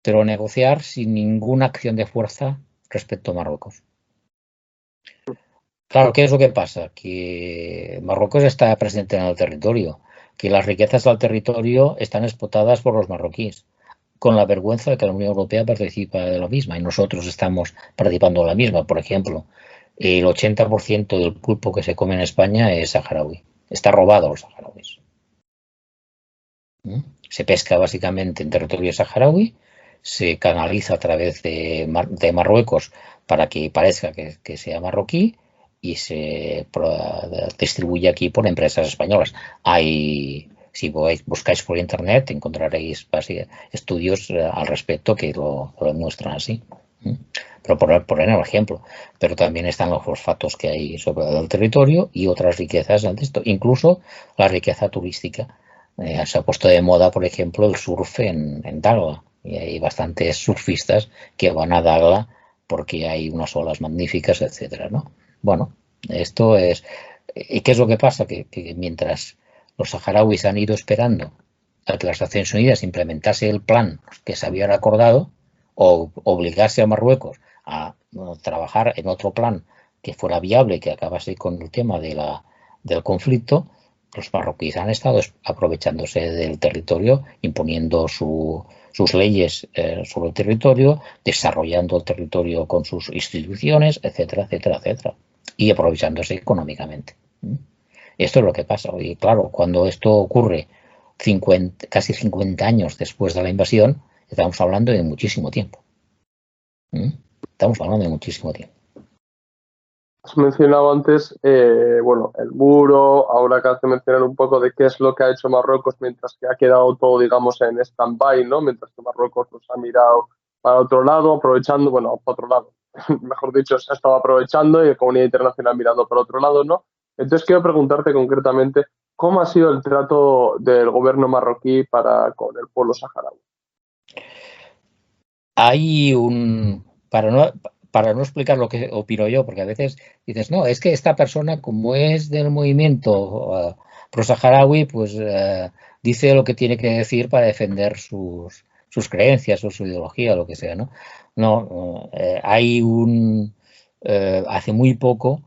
Pero negociar sin ninguna acción de fuerza respecto a Marruecos. Claro, ¿qué es lo que pasa? Que Marruecos está presente en el territorio, que las riquezas del territorio están explotadas por los marroquíes, con la vergüenza de que la Unión Europea participa de la misma y nosotros estamos participando de la misma. Por ejemplo, el 80% del pulpo que se come en España es saharaui. Está robado a los saharauis. Se pesca básicamente en territorio saharaui, se canaliza a través de Marruecos para que parezca que sea marroquí y se distribuye aquí por empresas españolas. Si buscáis por internet encontraréis estudios al respecto que lo demuestran así. Pero por el ejemplo, pero también están los fosfatos que hay sobre el territorio y otras riquezas de esto, incluso la riqueza turística. Se ha puesto de moda, por ejemplo, el surf en Daghla y hay bastantes surfistas que van a Daghla porque hay unas olas magníficas, etcétera, ¿no? Bueno, esto es... ¿Y qué es lo que pasa? Que mientras los saharauis han ido esperando a que las Naciones Unidas implementase el plan que se había acordado o obligase a Marruecos a trabajar en otro plan que fuera viable y que acabase con el tema del conflicto, los marroquíes han estado aprovechándose del territorio, imponiendo sus leyes sobre el territorio, desarrollando el territorio con sus instituciones, etcétera, etcétera, etcétera, y aprovechándose económicamente. Esto es lo que pasa. Y claro, cuando esto ocurre casi 50 años después de la invasión, estamos hablando de muchísimo tiempo. Estamos hablando de muchísimo tiempo. Has mencionado antes, bueno, el muro, ahora que has de mencionar un poco de qué es lo que ha hecho Marruecos mientras que ha quedado todo, digamos, en stand-by, ¿no? Mientras que Marruecos nos ha mirado para otro lado, aprovechando, bueno, para otro lado, mejor dicho, se ha estado aprovechando y la comunidad internacional mirando para otro lado, ¿no? Entonces quiero preguntarte concretamente, ¿cómo ha sido el trato del gobierno marroquí con el pueblo saharaui? Hay para no explicar lo que opino yo, porque a veces dices, no, es que esta persona, como es del movimiento pro-saharaui, pues dice lo que tiene que decir para defender sus creencias o su ideología o lo que sea, ¿no? No, hay hace muy poco,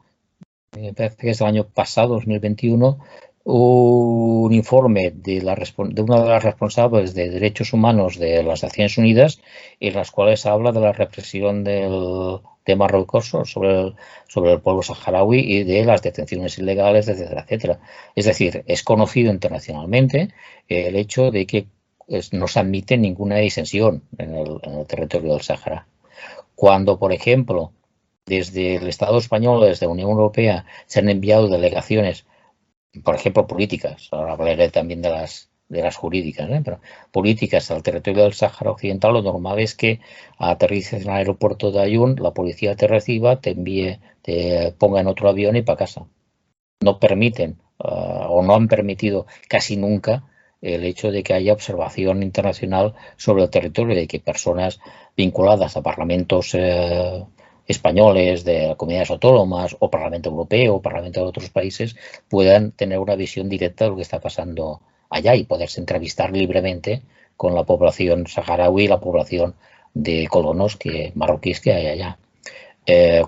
me parece que es el año pasado, 2021, un informe de una de las responsables de derechos humanos de las Naciones Unidas en las cuales habla de la represión de Marruecos sobre el pueblo saharaui y de las detenciones ilegales, etcétera, etcétera. Es decir, es conocido internacionalmente el hecho de que no se admite ninguna disensión en el territorio del Sahara. Cuando, por ejemplo, desde el Estado español, desde la Unión Europea, se han enviado delegaciones, por ejemplo, políticas, ahora hablaré también de las jurídicas, pero políticas al territorio del Sáhara Occidental, lo normal es que aterrices en el aeropuerto de Ayun, la policía te reciba, te envíe, te ponga en otro avión y para casa. No permiten o no han permitido casi nunca el hecho de que haya observación internacional sobre el territorio, de que personas vinculadas a parlamentos españoles, de comunidades autónomas o Parlamento Europeo o Parlamento de otros países puedan tener una visión directa de lo que está pasando allá y poderse entrevistar libremente con la población saharaui y la población de colonos marroquíes que hay allá.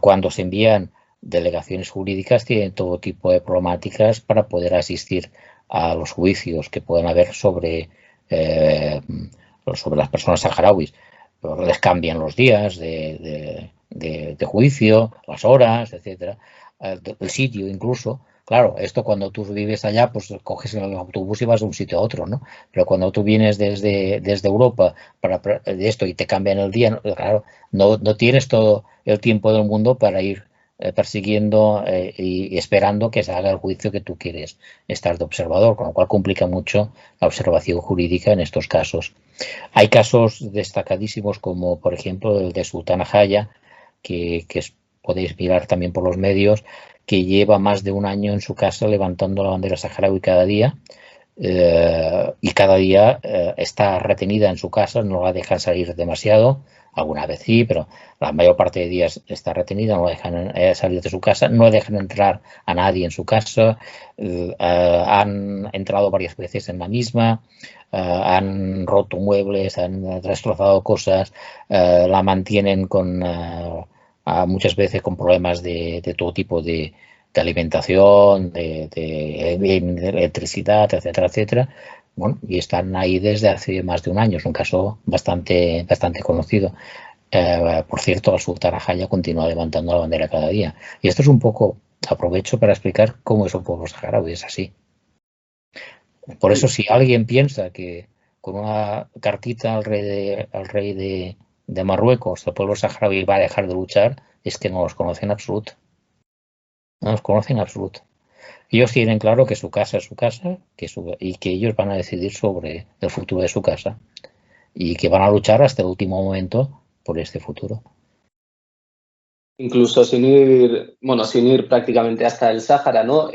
Cuando se envían delegaciones jurídicas tienen todo tipo de problemáticas para poder asistir a los juicios que puedan haber sobre las personas saharauis. Les cambian los días de juicio, las horas, etcétera, el sitio incluso, Claro, esto cuando tú vives allá, pues coges el autobús y vas de un sitio a otro, ¿no? Pero cuando tú vienes desde Europa de esto y te cambian el día, claro, no tienes todo el tiempo del mundo para ir persiguiendo y esperando que se haga el juicio que tú quieres estar de observador, con lo cual complica mucho la observación jurídica en estos casos. Hay casos destacadísimos como, por ejemplo, el de Sultana Jaya, que podéis mirar también por los medios, que lleva más de un año en su casa levantando la bandera saharaui cada día y cada día está retenida en su casa, no la dejan salir demasiado, alguna vez sí, pero la mayor parte de días está retenida, no la dejan salir de su casa, no dejan entrar a nadie en su casa, han entrado varias veces en la misma, han roto muebles, han destrozado cosas, la mantienen con muchas veces con problemas de todo tipo de alimentación, de electricidad, etcétera, etcétera. Bueno, y están ahí desde hace más de un año. Es un caso bastante conocido. Por cierto, la sultana Jaya continúa levantando la bandera cada día. Y esto es un poco, aprovecho para explicar cómo es un pueblo saharaui, es así. Por eso, si alguien piensa que con una cartita al rey de Marruecos el pueblo saharaui va a dejar de luchar, es que no los conocen en absoluto. No los conocen en absoluto. Ellos tienen claro que su casa es su casa y que ellos van a decidir sobre el futuro de su casa y que van a luchar hasta el último momento por este futuro. Incluso sin ir prácticamente hasta el Sáhara, ¿no?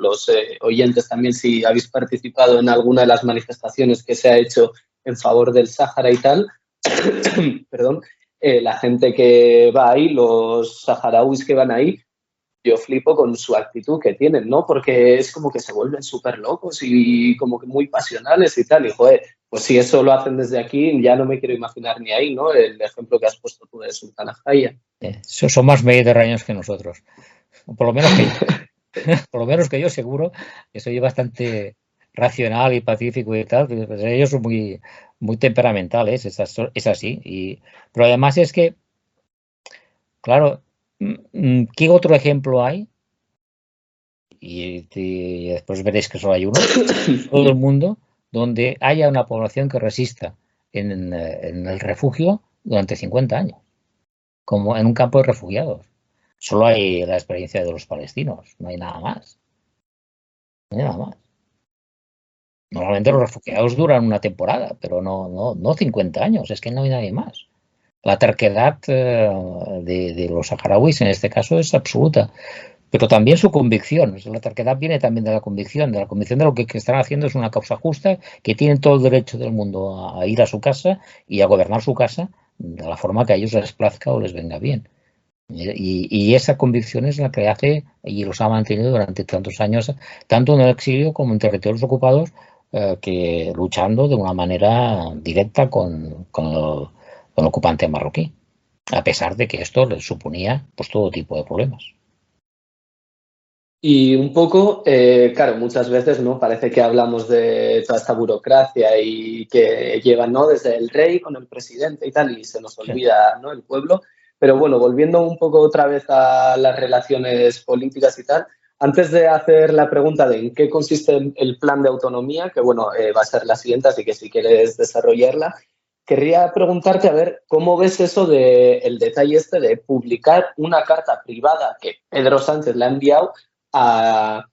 Los oyentes también, si habéis participado en alguna de las manifestaciones que se ha hecho en favor del Sáhara y tal, perdón, la gente que va ahí, los saharauis que van ahí, yo flipo con su actitud que tienen, ¿no? Porque es como que se vuelven súper locos y como que muy pasionales y tal. Y, joder, pues si eso lo hacen desde aquí, ya no me quiero imaginar ni ahí, ¿no? El ejemplo que has puesto tú de Sultana Jaya. Son más mediterráneos que nosotros. Por lo menos que yo. Por lo menos que yo seguro que soy bastante racional y pacífico y tal. Pues ellos son muy, muy temperamentales, es así. Pero además es que, claro, ¿qué otro ejemplo hay? Y después veréis que solo hay uno, todo el mundo, donde haya una población que resista en el refugio durante 50 años, como en un campo de refugiados. Solo hay la experiencia de los palestinos, no hay nada más. No hay nada más. Normalmente los refugiados duran una temporada, pero no 50 años, es que no hay nadie más. La terquedad de los saharauis en este caso es absoluta. Pero también su convicción. La terquedad viene también de la convicción de lo que están haciendo es una causa justa, que tienen todo el derecho del mundo a ir a su casa y a gobernar su casa de la forma que a ellos les plazca o les venga bien. Y esa convicción es la que hace y los ha mantenido durante tantos años, tanto en el exilio como en territorios ocupados, que luchando de una manera directa con el ocupante marroquí, a pesar de que esto les suponía pues todo tipo de problemas. Y un poco, claro, muchas veces, ¿no? Parece que hablamos de toda esta burocracia y que llevan, ¿no? Desde el rey con el presidente y tal, y se nos olvida, ¿no? El pueblo. Pero bueno, volviendo un poco otra vez a las relaciones políticas y tal, antes de hacer la pregunta de en qué consiste el plan de autonomía, que bueno, va a ser la siguiente, así que si quieres desarrollarla, querría preguntarte, a ver, ¿cómo ves eso del detalle este de publicar una carta privada que Pedro Sánchez le ha enviado al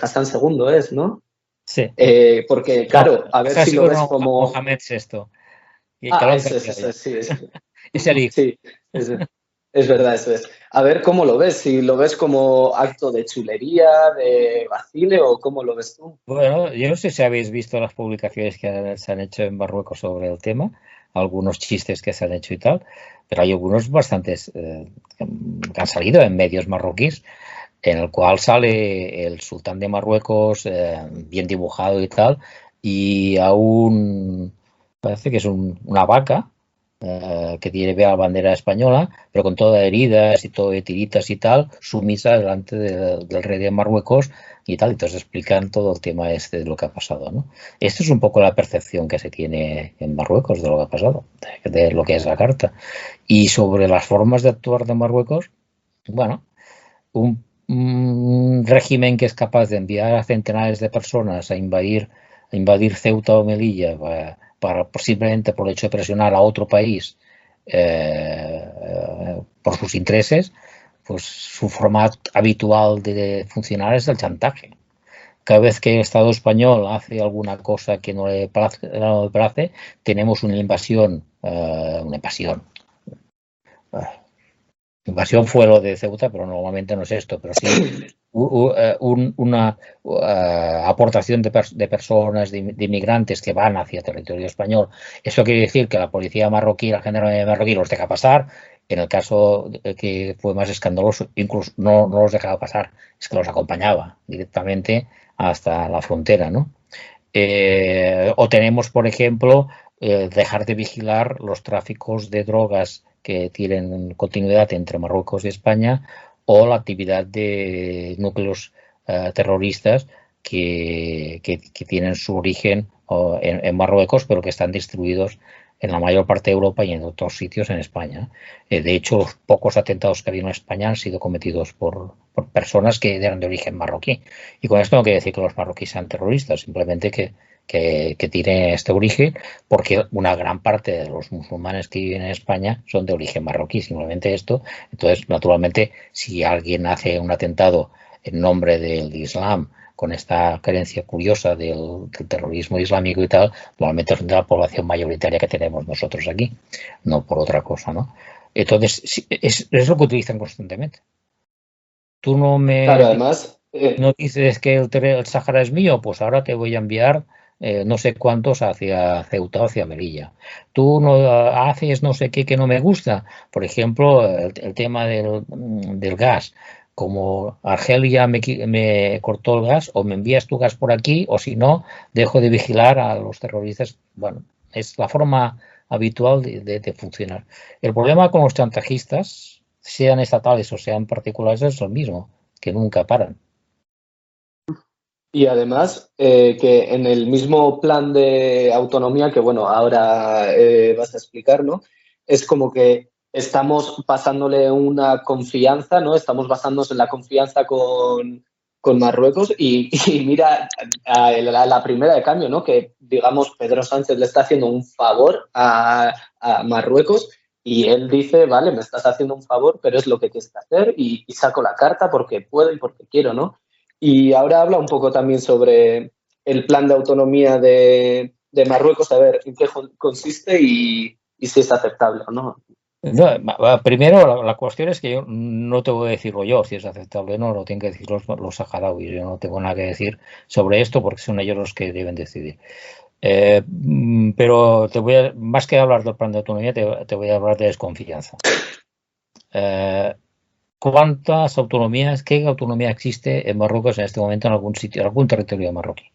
Hassan II es, ¿no? Sí. Porque, claro, a ver si lo ves como... Mohamed VI. Sí. Es el hijo. Sí, es verdad, eso es. A ver cómo lo ves, si lo ves como acto de chulería, de vacile o cómo lo ves tú. Bueno, yo no sé si habéis visto las publicaciones que se han hecho en Marruecos sobre el tema, algunos chistes que se han hecho y tal, pero hay algunos bastantes que han salido en medios marroquíes, en el cual sale el sultán de Marruecos bien dibujado y tal, y aún parece que es una vaca que tiene la bandera española, pero con todas heridas y todo de tiritas y tal, sumisa delante del rey de Marruecos y tal. Entonces explican todo el tema este de lo que ha pasado, ¿no? Esto es un poco la percepción que se tiene en Marruecos de lo que ha pasado, de lo que es la carta. Y sobre las formas de actuar de Marruecos, bueno, un régimen que es capaz de enviar a centenares de personas a invadir Ceuta o Melilla simplemente por el hecho de presionar a otro país por sus intereses, pues su forma habitual de funcionar es el chantaje. Cada vez que el Estado español hace alguna cosa que no le place, tenemos una invasión. Invasión fue lo de Ceuta, pero normalmente no es esto, pero sí una aportación de personas, de inmigrantes que van hacia territorio español. Eso quiere decir que la policía marroquí, la gendarmería marroquí los deja pasar. En el caso que fue más escandaloso, incluso no los dejaba pasar, es que los acompañaba directamente hasta la frontera, ¿no? O tenemos, por ejemplo, dejar de vigilar los tráficos de drogas que tienen continuidad entre Marruecos y España, o la actividad de núcleos terroristas que tienen su origen en Marruecos, pero que están distribuidos en la mayor parte de Europa y en otros sitios en España. De hecho, los pocos atentados que ha habido en España han sido cometidos por personas que eran de origen marroquí. Y con esto no quiere decir que los marroquíes sean terroristas, simplemente que tiene este origen, porque una gran parte de los musulmanes que viven en España son de origen marroquí, simplemente esto. Entonces, naturalmente, si alguien hace un atentado en nombre del Islam, con esta creencia curiosa del terrorismo islámico y tal, normalmente es de la población mayoritaria que tenemos nosotros aquí, no por otra cosa, ¿no? Entonces, es lo que utilizan constantemente. Tú no Claro, además, no dices que el Sáhara es mío, pues ahora te voy a enviar no sé cuántos hacia Ceuta o hacia Melilla. Tú no haces no sé qué que no me gusta. Por ejemplo, el tema del gas. Como Argelia me cortó el gas, o me envías tu gas por aquí, o si no, dejo de vigilar a los terroristas. Bueno, es la forma habitual de funcionar. El problema con los chantajistas, sean estatales o sean particulares, es lo mismo, que nunca paran. y además que en el mismo plan de autonomía que, bueno, ahora vas a explicar, ¿no? Es como que estamos pasándole una confianza, ¿no? Estamos basándonos en la confianza con Marruecos y mira a la primera de cambio, ¿no? Que, digamos, Pedro Sánchez le está haciendo un favor a Marruecos y él dice, vale, me estás haciendo un favor, pero es lo que tienes que hacer y saco la carta porque puedo y porque quiero, ¿no? Y ahora habla un poco también sobre el plan de autonomía de Marruecos, a ver en qué consiste y si es aceptable o no. No, primero, la cuestión es que yo no te voy a decirlo yo si es aceptable o no, lo tienen que decir los saharauis. Yo no tengo nada que decir sobre esto porque son ellos los que deben decidir. Pero más que hablar del plan de autonomía, te voy a hablar de desconfianza. ¿Cuántas autonomías, qué autonomía existe en Marruecos en este momento en algún sitio, en algún territorio marroquí?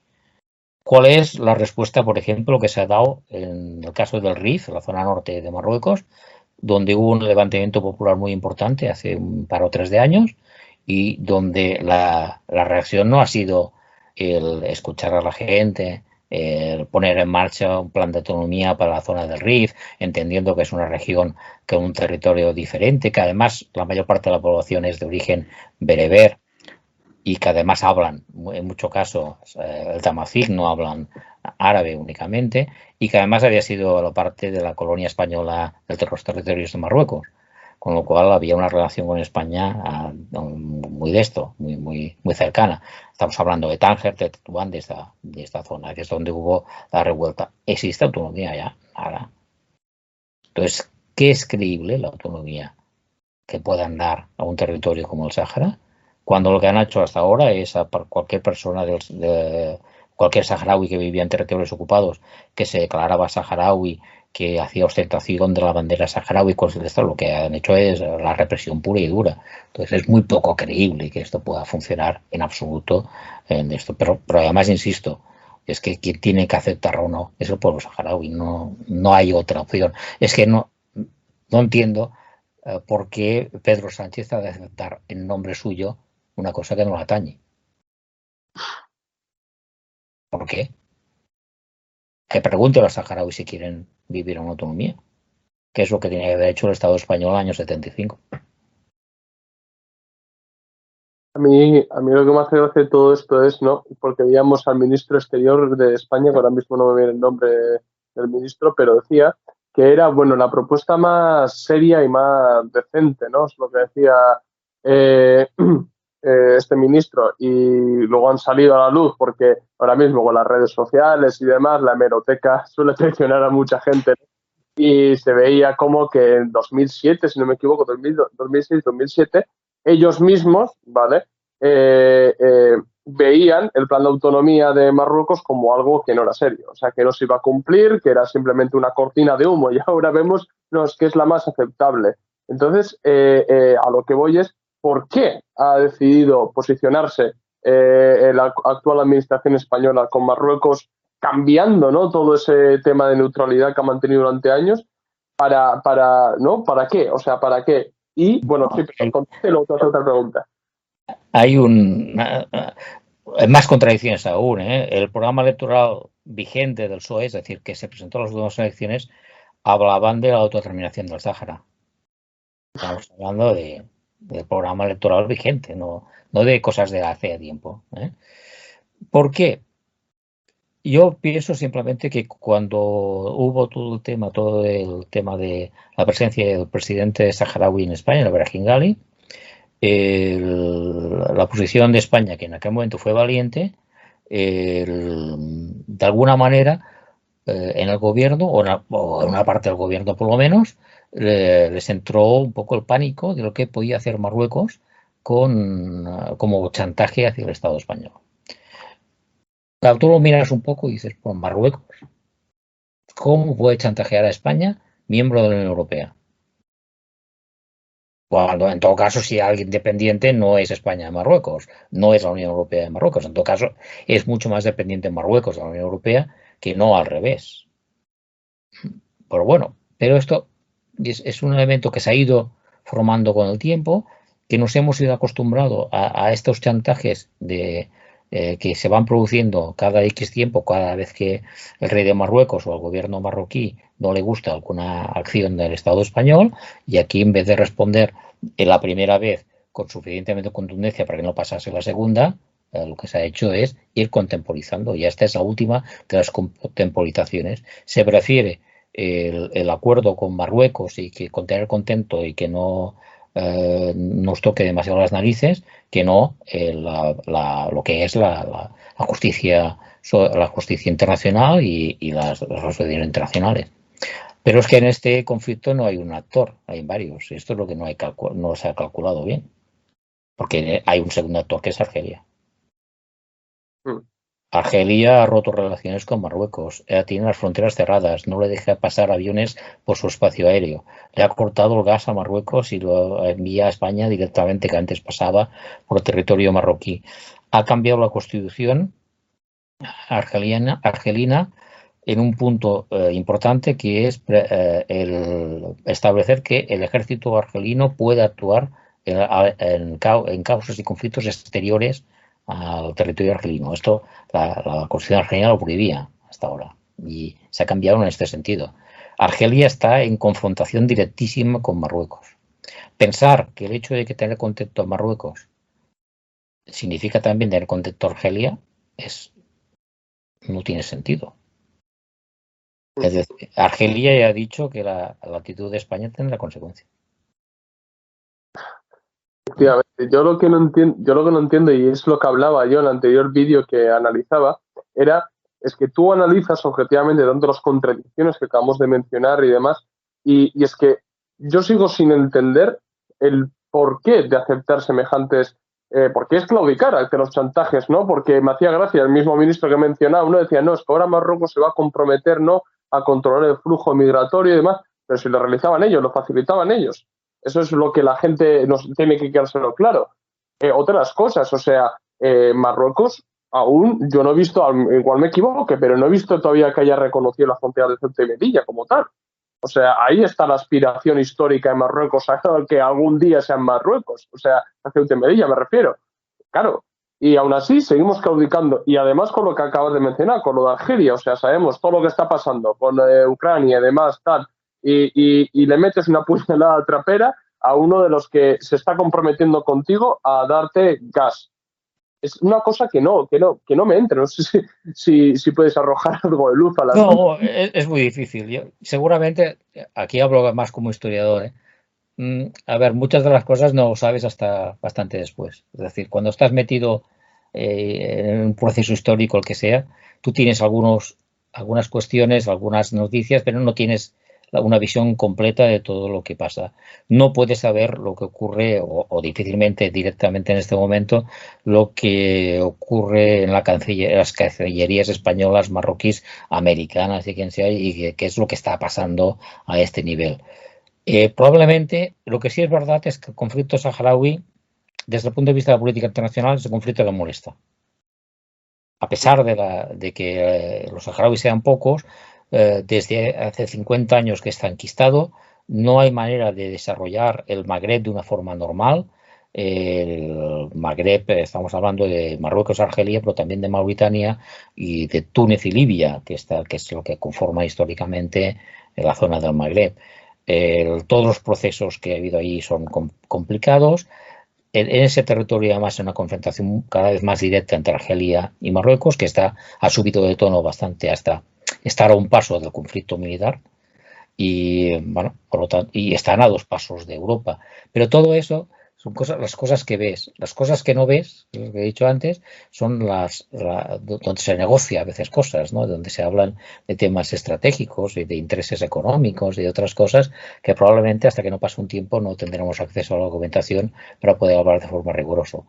¿Cuál es la respuesta, por ejemplo, que se ha dado en el caso del Rif, la zona norte de Marruecos, donde hubo un levantamiento popular muy importante hace un par o tres de años y donde la reacción no ha sido el escuchar a la gente, el poner en marcha un plan de autonomía para la zona del Rif, entendiendo que es una región con un territorio diferente, que además la mayor parte de la población es de origen bereber y que además hablan, en muchos casos, el tamazigh, no hablan árabe únicamente, y que además había sido la parte de la colonia española de los territorios de Marruecos, con lo cual había una relación con España muy de esto, muy cercana. Estamos hablando de Tánger, de Tetuán, de esta zona, que es donde hubo la revuelta. ¿Existe autonomía ya? Nada. Entonces, ¿qué es creíble la autonomía que puedan dar a un territorio como el Sáhara, cuando lo que han hecho hasta ahora es a cualquier persona cualquier saharaui que vivía en territorios ocupados, que se declaraba saharaui, que hacía ostentación de la bandera saharaui, lo que han hecho es la represión pura y dura. Entonces es muy poco creíble que esto pueda funcionar en absoluto en esto. Pero además, insisto, es que quien tiene que aceptarlo o no es el pueblo saharaui, no hay otra opción. Es que no entiendo por qué Pedro Sánchez ha de aceptar en nombre suyo una cosa que no le atañe. ¿Por qué? Que pregunte a los saharauis si quieren vivir en autonomía, que es lo que tenía que haber hecho el Estado español en el año 75. A mí lo que me hace gracia de todo esto es, ¿no? Porque veíamos al ministro exterior de España, que ahora mismo no me viene el nombre del ministro, pero decía que era, bueno, la propuesta más seria y más decente, ¿no? Es lo que decía eh, este ministro. Y luego han salido a la luz porque ahora mismo con las redes sociales y demás, la hemeroteca suele traicionar a mucha gente, ¿no? Y se veía como que en 2007, si no me equivoco, 2006, 2007, ellos mismos, ¿vale? Veían el plan de autonomía de Marruecos como algo que no era serio, o sea, que no se iba a cumplir, que era simplemente una cortina de humo, y ahora vemos no, es que es la más aceptable. Entonces, a lo que voy es, ¿por qué ha decidido posicionarse la actual administración española con Marruecos cambiando, ¿no? Todo ese tema de neutralidad que ha mantenido durante años, ¿no? ¿Para qué? O sea, ¿para qué? Y, bueno, sí, pero contéstelo, otra pregunta. Hay más contradicciones aún, ¿eh? El programa electoral vigente del PSOE, es decir, que se presentó en las últimas elecciones, hablaban de la autodeterminación del Sáhara. Estamos hablando del programa electoral vigente, no de cosas de hace tiempo, ¿eh? ¿Por qué? Yo pienso simplemente que cuando hubo todo el tema de la presencia del presidente saharaui en España, el Brahim Ghali, la posición de España, que en aquel momento fue valiente, de alguna manera en el gobierno, o en una parte del gobierno por lo menos, les entró un poco el pánico de lo que podía hacer Marruecos como chantaje hacia el Estado español. Claro, tú lo miras un poco y dices, pues Marruecos, ¿cómo puede chantajear a España, miembro de la Unión Europea? Cuando en todo caso, si alguien dependiente no es España de Marruecos, no es la Unión Europea de Marruecos. En todo caso, es mucho más dependiente Marruecos de la Unión Europea que no al revés. Pero bueno, pero esto es un elemento que se ha ido formando con el tiempo, que nos hemos ido acostumbrado a estos chantajes que se van produciendo cada X tiempo, cada vez que el rey de Marruecos o el gobierno marroquí no le gusta alguna acción del Estado español, y aquí en vez de responder en la primera vez con suficientemente contundencia para que no pasase la segunda, lo que se ha hecho es ir contemporizando, y esta es la última de las contemporizaciones. Se prefiere el acuerdo con Marruecos y que con tener contento y que no nos toque demasiado las narices, que no lo que es la justicia internacional y las resoluciones internacionales. Pero es que en este conflicto no hay un actor, hay varios. Esto es lo que no se ha calculado bien, porque hay un segundo actor que es Argelia. Argelia ha roto relaciones con Marruecos, tiene las fronteras cerradas, no le deja pasar aviones por su espacio aéreo, le ha cortado el gas a Marruecos y lo envía a España directamente, que antes pasaba por el territorio marroquí. Ha cambiado la constitución argelina en un punto importante, que es el establecer que el ejército argelino puede actuar en causas y conflictos exteriores al territorio argelino. Esto la Constitución argelina lo prohibía hasta ahora y se ha cambiado en este sentido. Argelia está en confrontación directísima con Marruecos. Pensar que el hecho de que tener contacto a Marruecos significa también tener contacto a Argelia no tiene sentido. Es decir, Argelia ya ha dicho que la actitud de España tendrá consecuencias. Efectivamente, yo lo que no entiendo, y es lo que hablaba yo en el anterior vídeo que analizaba, es que tú analizas objetivamente tanto las contradicciones que acabamos de mencionar y demás, y es que yo sigo sin entender el porqué de aceptar semejantes, porque es claudicar ante los chantajes, ¿no? Porque me hacía gracia el mismo ministro que he mencionado, uno decía, no, es que ahora Marruecos se va a comprometer, ¿no?, a controlar el flujo migratorio y demás, pero si lo realizaban ellos, lo facilitaban ellos. Eso es lo que la gente nos tiene que quedárselo claro. Otras cosas, o sea, Marruecos aún, yo no he visto, igual me equivoque, pero no he visto todavía que haya reconocido la frontera de Ceuta y Melilla como tal. O sea, ahí está la aspiración histórica de Marruecos a que algún día sean Marruecos. O sea, a Ceuta y Melilla me refiero. Claro. Y aún así seguimos claudicando. Y además con lo que acabas de mencionar, con lo de Argelia, o sea, sabemos todo lo que está pasando con Ucrania y demás, tal, y le metes una puñalada trapera, a uno de los que se está comprometiendo contigo a darte gas. Es una cosa que no me entra. No sé si puedes arrojar algo de luz al asunto. No, es muy difícil. Seguramente, aquí hablo más como historiador, ¿eh? A ver, muchas de las cosas no lo sabes hasta bastante después. Es decir, cuando estás metido en un proceso histórico, el que sea, tú tienes algunas cuestiones, algunas noticias, pero no tienes una visión completa de todo lo que pasa. No puedes saber lo que ocurre, o difícilmente directamente en este momento, lo que ocurre en las cancillerías españolas, marroquíes, americanas y quien sea, y qué es lo que está pasando a este nivel. Probablemente lo que sí es verdad es que el conflicto saharaui, desde el punto de vista de la política internacional, es un conflicto que molesta. A pesar de que los saharauis sean pocos, desde hace 50 años que está enquistado, no hay manera de desarrollar el Magreb de una forma normal. El Magreb, estamos hablando de Marruecos, Argelia, pero también de Mauritania y de Túnez y Libia, que es lo que conforma históricamente la zona del Magreb. Todos los procesos que ha habido ahí son complicados. En ese territorio, además, una confrontación cada vez más directa entre Argelia y Marruecos, que ha subido de tono bastante hasta estar a un paso del conflicto militar. Y bueno, por lo tanto, y están a 2 pasos de Europa. Pero todo eso son las cosas que ves. Las cosas que no ves, lo que he dicho antes, son donde se negocia a veces cosas, ¿no? Donde se hablan de temas estratégicos y de intereses económicos y de otras cosas que probablemente hasta que no pase un tiempo no tendremos acceso a la documentación para poder hablar de forma rigurosa.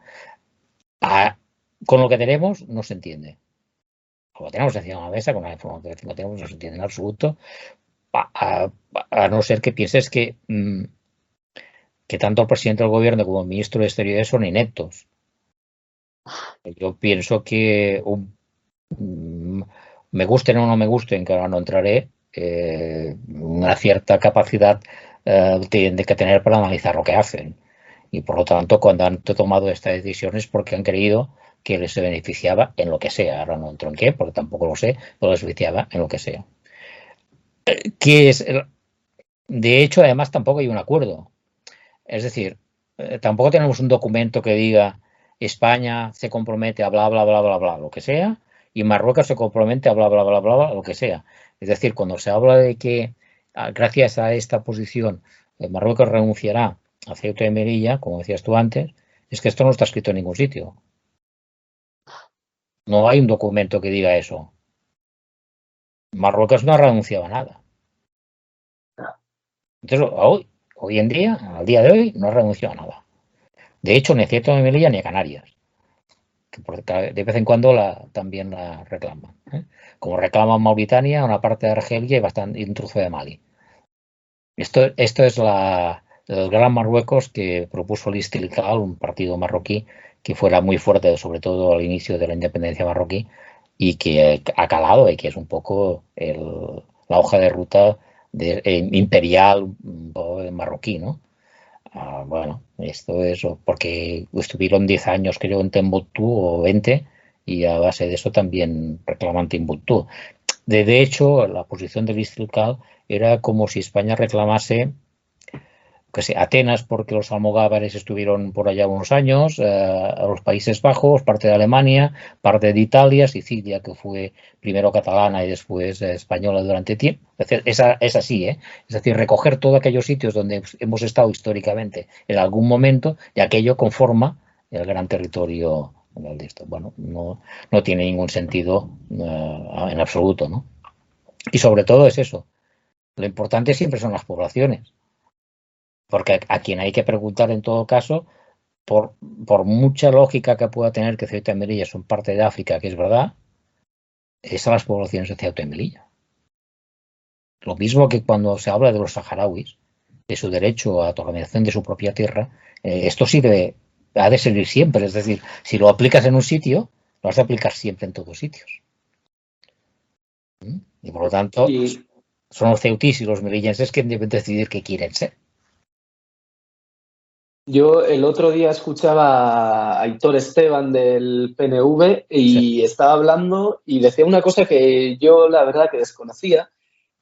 Con lo que tenemos no se entiende. Con lo que tenemos encima de la mesa, con la información que tenemos, no se entiende en absoluto. A no ser que pienses que tanto el presidente del gobierno como el ministro de Exteriores son ineptos. Yo pienso que me gusten o no me gusten, que ahora no entraré, una cierta capacidad tienen que tener para analizar lo que hacen. Y por lo tanto, cuando han tomado estas decisiones, porque han creído que les beneficiaba en lo que sea. Ahora no entro en qué, porque tampoco lo sé, pero les beneficiaba en lo que sea. De hecho, además, tampoco hay un acuerdo. Es decir, tampoco tenemos un documento que diga España se compromete a bla, bla, bla, bla, bla, lo que sea, y Marruecos se compromete a bla, bla, bla, bla, bla, lo que sea. Es decir, cuando se habla de que gracias a esta posición Marruecos renunciará a Ceuta y Melilla, como decías tú antes, es que esto no está escrito en ningún sitio. No hay un documento que diga eso. Marruecos no ha renunciado a nada. Entonces, hoy en día, al día de hoy, no ha renunciado a nada. De hecho, ni a Ceuta ni a Melilla ni a Canarias, que de vez en cuando también la reclaman. Como reclaman Mauritania, una parte de Argelia y un trozo de Mali. Esto es el Gran Marruecos que propuso Listilcal, un partido marroquí que fuera muy fuerte, sobre todo al inicio de la independencia marroquí, y que ha calado y que es un poco la hoja de ruta imperial marroquí, ¿no? Bueno, esto es porque estuvieron 10 años, creo, en Timbuktu o 20, y a base de eso también reclaman Timbuktu. De hecho, la posición de Listilcal era como si España reclamase Atenas, porque los almogávares estuvieron por allá unos años, a los Países Bajos, parte de Alemania, parte de Italia, Sicilia, que fue primero catalana y después española durante tiempo. Es así, ¿eh? Es decir, recoger todos aquellos sitios donde hemos estado históricamente en algún momento, y aquello conforma el gran territorio de esto. Bueno, no tiene ningún sentido en absoluto, ¿no? Y sobre todo es eso. Lo importante siempre son las poblaciones. Porque a quien hay que preguntar en todo caso, por mucha lógica que pueda tener que Ceuta y Melilla son parte de África, que es verdad, es a las poblaciones de Ceuta y Melilla. Lo mismo que cuando se habla de los saharauis, de su derecho a la organización de su propia tierra, esto ha de servir siempre. Es decir, si lo aplicas en un sitio, lo has de aplicar siempre en todos sitios. Y por lo tanto, son los ceutís y los melillenses quienes deben decidir qué quieren ser. Yo el otro día escuchaba a Aitor Esteban del PNV y estaba hablando y decía una cosa que yo la verdad que desconocía,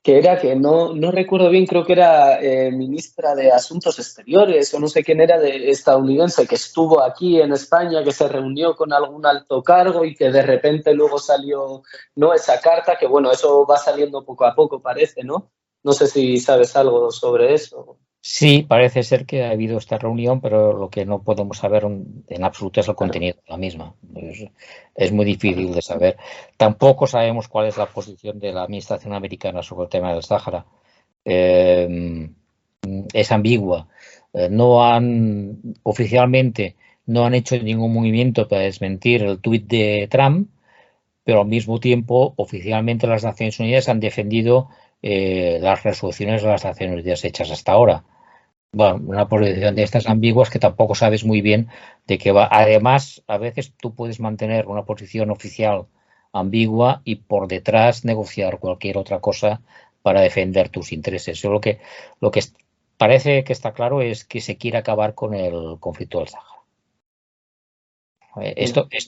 que era que no recuerdo bien, creo que era ministra de Asuntos Exteriores o no sé quién era de estadounidense, que estuvo aquí en España, que se reunió con algún alto cargo y que de repente luego salió, ¿no?, esa carta, que bueno, eso va saliendo poco a poco, parece, ¿no? No sé si sabes algo sobre eso. Sí, parece ser que ha habido esta reunión, pero lo que no podemos saber en absoluto es el contenido de la misma. Es muy difícil de saber. Tampoco sabemos cuál es la posición de la administración americana sobre el tema del Sáhara. Es ambigua. Oficialmente no han hecho ningún movimiento para desmentir el tuit de Trump, pero al mismo tiempo oficialmente las Naciones Unidas han defendido las resoluciones de las Naciones Unidas hechas hasta ahora. Bueno, una posición de estas ambiguas que tampoco sabes muy bien de qué va. Además, a veces tú puedes mantener una posición oficial ambigua y por detrás negociar cualquier otra cosa para defender tus intereses. Lo que parece que está claro es que se quiere acabar con el conflicto del Sáhara. Esto que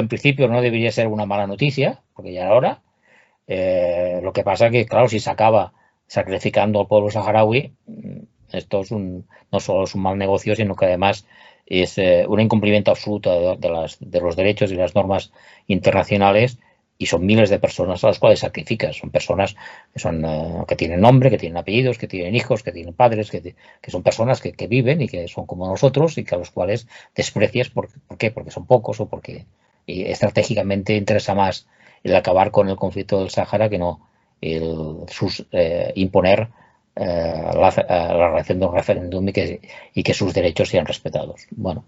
en principio no debería ser una mala noticia, porque ya era hora. Lo que pasa que, claro, si se acaba sacrificando al pueblo saharaui, esto no solo es un mal negocio, sino que además es un incumplimiento absoluto de los derechos y las normas internacionales, y son miles de personas a las cuales sacrificas. Son personas que tienen nombre, que tienen apellidos, que tienen hijos, que tienen padres, que son personas que viven y que son como nosotros y que a los cuales desprecias. ¿Por qué? Porque son pocos o porque estratégicamente interesa más el acabar con el conflicto del Sáhara que no imponer la realización de un referéndum y que sus derechos sean respetados. Bueno,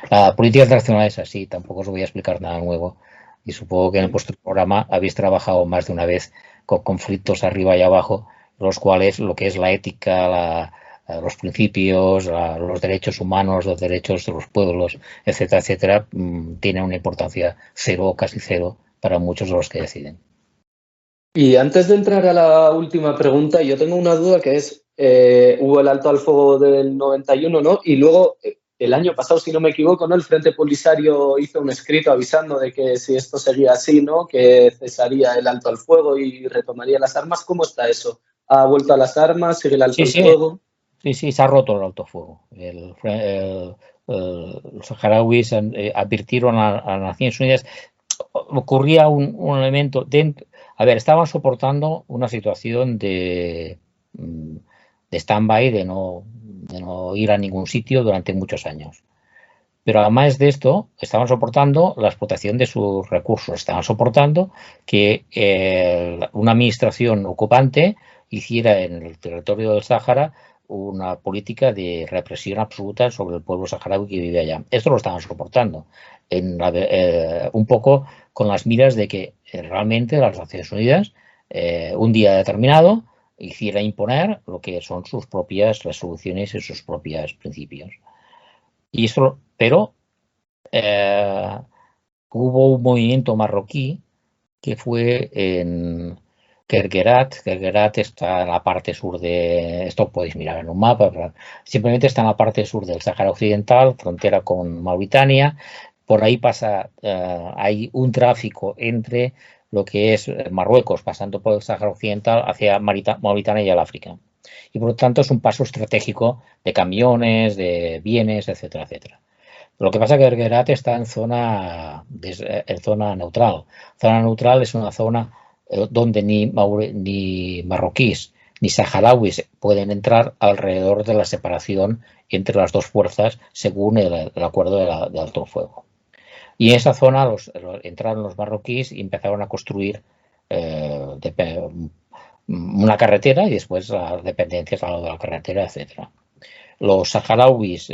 la política internacional es así, tampoco os voy a explicar nada nuevo, y supongo que en vuestro programa habéis trabajado más de una vez con conflictos arriba y abajo, los cuales lo que es la ética, los principios, los derechos humanos, los derechos de los pueblos, etcétera, etcétera, tienen una importancia cero o casi cero para muchos de los que deciden. Y antes de entrar a la última pregunta, yo tengo una duda que es, hubo el alto al fuego del 91, ¿no? Y luego, el año pasado, si no me equivoco, ¿no?, el Frente Polisario hizo un escrito avisando de que si esto seguía así, ¿no?, que cesaría el alto al fuego y retomaría las armas. ¿Cómo está eso? ¿Ha vuelto a las armas? ¿Sigue el alto al fuego? Sí, se ha roto el alto fuego. Los saharauis advirtieron a las Naciones Unidas. Ocurría un elemento dentro. A ver, estaban soportando una situación de stand-by, de no ir a ningún sitio durante muchos años. Pero además de esto, estaban soportando la explotación de sus recursos, estaban soportando que una administración ocupante hiciera en el territorio del Sáhara una política de represión absoluta sobre el pueblo saharaui que vive allá. Esto lo estaban soportando, un poco con las miras de que realmente las Naciones Unidas, un día determinado, hiciera imponer lo que son sus propias resoluciones y sus propios principios. Y esto, pero hubo un movimiento marroquí que fue en Guerguerat. Guerguerat está en la parte sur de, esto podéis mirar en un mapa, pero simplemente está en la parte sur del Sáhara Occidental, frontera con Mauritania. Por ahí pasa, hay un tráfico entre lo que es Marruecos, pasando por el Sáhara Occidental hacia Mauritania y el África. Y por lo tanto es un paso estratégico de camiones, de bienes, etcétera, etcétera. Lo que pasa es que Guerguerat está en zona neutral. Zona neutral es una zona donde ni marroquíes ni saharauis pueden entrar alrededor de la separación entre las dos fuerzas según el acuerdo de alto fuego. Y en esa zona entraron los marroquíes y empezaron a construir una carretera y después las dependencias al lado de la carretera, etcétera. Los saharauis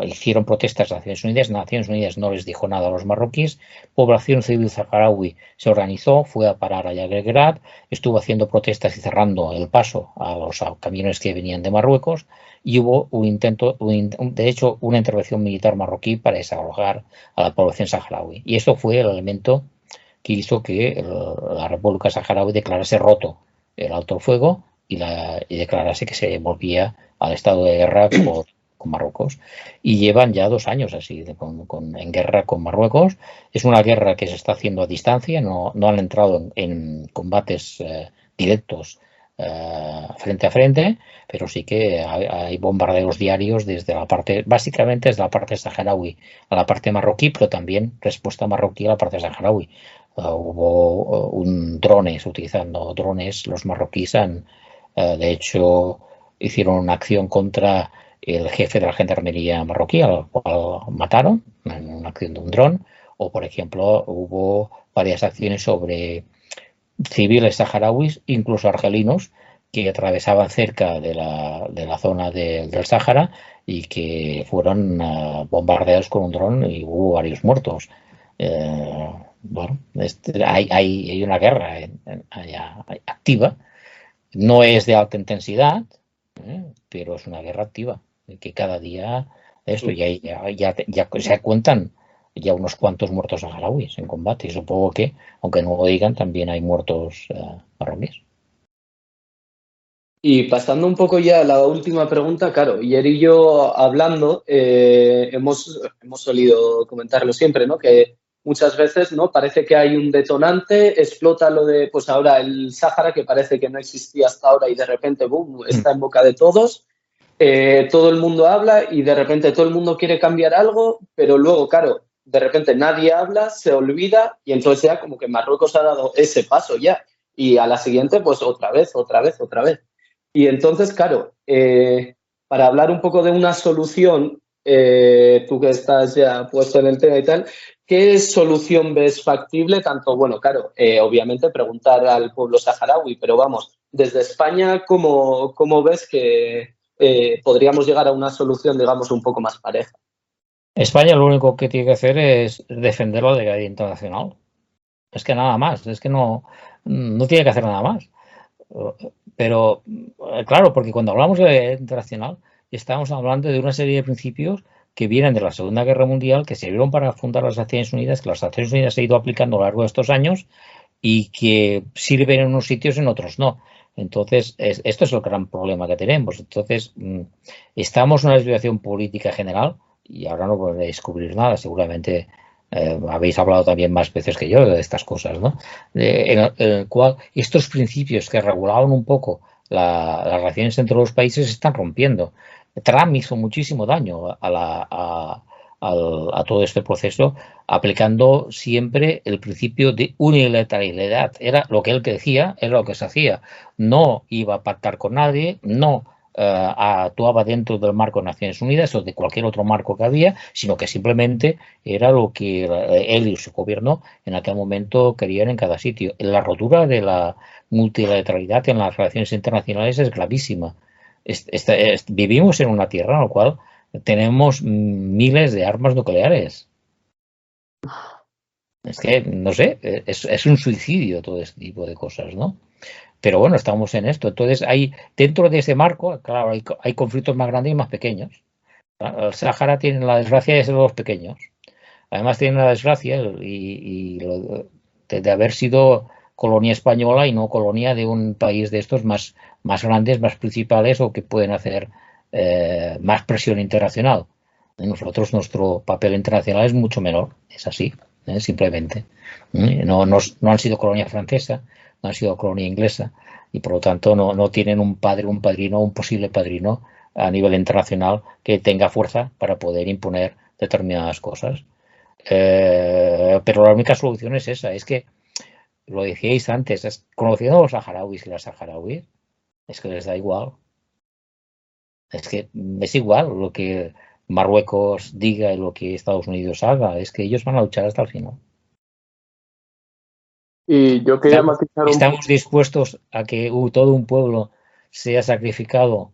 hicieron protestas a Naciones Unidas. Naciones Unidas no les dijo nada a los marroquíes. Población civil saharaui se organizó, fue a parar a Guerguerat, estuvo haciendo protestas y cerrando el paso a los camiones que venían de Marruecos, y hubo un intento, de hecho, una intervención militar marroquí para desalojar a la población saharaui. Y esto fue el elemento que hizo que la República Saharaui declarase roto el alto el fuego y declarase que se volvía al estado de guerra Marruecos, y llevan ya 2 años así en guerra con Marruecos. Es una guerra que se está haciendo a distancia, no han entrado en combates directos frente a frente, pero sí que hay bombardeos diarios desde la parte, básicamente desde la parte saharaui a la parte marroquí, pero también respuesta marroquí a la parte saharaui. Hubo drones, utilizando drones, los marroquíes de hecho hicieron una acción contra el jefe de la gendarmería marroquí, al cual mataron en una acción de un dron, o por ejemplo hubo varias acciones sobre civiles saharauis, incluso argelinos, que atravesaban cerca de la zona del Sáhara y que fueron bombardeados con un dron y hubo varios muertos. Bueno, hay una guerra activa, no es de alta intensidad, pero es una guerra activa, que cada día esto ya se cuentan ya unos cuantos muertos saharauis en combate, y supongo que, aunque no lo digan, también hay muertos marroquíes. Y pasando un poco ya a la última pregunta, claro, Iyer y yo hablando, hemos solido comentarlo siempre, ¿no? Que muchas veces, ¿no? Parece que hay un detonante, explota lo de, pues ahora el Sáhara, que parece que no existía hasta ahora y de repente, boom, está en boca de todos. Todo el mundo habla y de repente todo el mundo quiere cambiar algo, pero luego, claro, de repente nadie habla, se olvida y entonces ya como que Marruecos ha dado ese paso ya. Y a la siguiente, pues otra vez. Y entonces, claro, para hablar un poco de una solución, tú que estás ya puesto en el tema y tal, ¿qué solución ves factible? Tanto, bueno, claro, obviamente preguntar al pueblo saharaui, pero vamos, desde España, ¿cómo ves que podríamos llegar a una solución, digamos, un poco más pareja? España lo único que tiene que hacer es defender la legalidad internacional. Es que nada más, es que no tiene que hacer nada más. Pero, claro, porque cuando hablamos de legalidad internacional, estamos hablando de una serie de principios que vienen de la Segunda Guerra Mundial, que sirvieron para fundar las Naciones Unidas, que las Naciones Unidas se han ido aplicando a lo largo de estos años y que sirven en unos sitios y en otros no. Entonces, esto es el gran problema que tenemos. Entonces, estamos en una situación política general, y ahora no podré descubrir nada, seguramente habéis hablado también más veces que yo de estas cosas, ¿no? En el cual estos principios que regulaban un poco las relaciones entre los países se están rompiendo. Trump hizo muchísimo daño a todo este proceso, aplicando siempre el principio de unilateralidad. Era lo que él decía, era lo que se hacía. No iba a pactar con nadie, no actuaba dentro del marco de Naciones Unidas o de cualquier otro marco que había, sino que simplemente era lo que él y su gobierno en aquel momento querían en cada sitio. La rotura de la multilateralidad en las relaciones internacionales es gravísima. Vivimos en una tierra en la cual tenemos miles de armas nucleares. Es que, no sé, es un suicidio todo este tipo de cosas, ¿no? Pero bueno, estamos en esto. Entonces, dentro de ese marco, claro, hay conflictos más grandes y más pequeños. El Sáhara tiene la desgracia de ser los pequeños. Además, tiene la desgracia de haber sido colonia española y no colonia de un país de estos más grandes, más principales o que pueden hacer más presión internacional. Nosotros, nuestro papel internacional es mucho menor, es así, simplemente. No han sido colonia francesa, no han sido colonia inglesa y por lo tanto no tienen un padrino, un posible padrino a nivel internacional que tenga fuerza para poder imponer determinadas cosas. Pero la única solución es esa, es que, lo decíais antes, conociendo a los saharauis y las saharauis, es que les da igual. Es que es igual lo que Marruecos diga y lo que Estados Unidos haga, es que ellos van a luchar hasta el final. Y yo quería matizar estamos dispuestos a que todo un pueblo sea sacrificado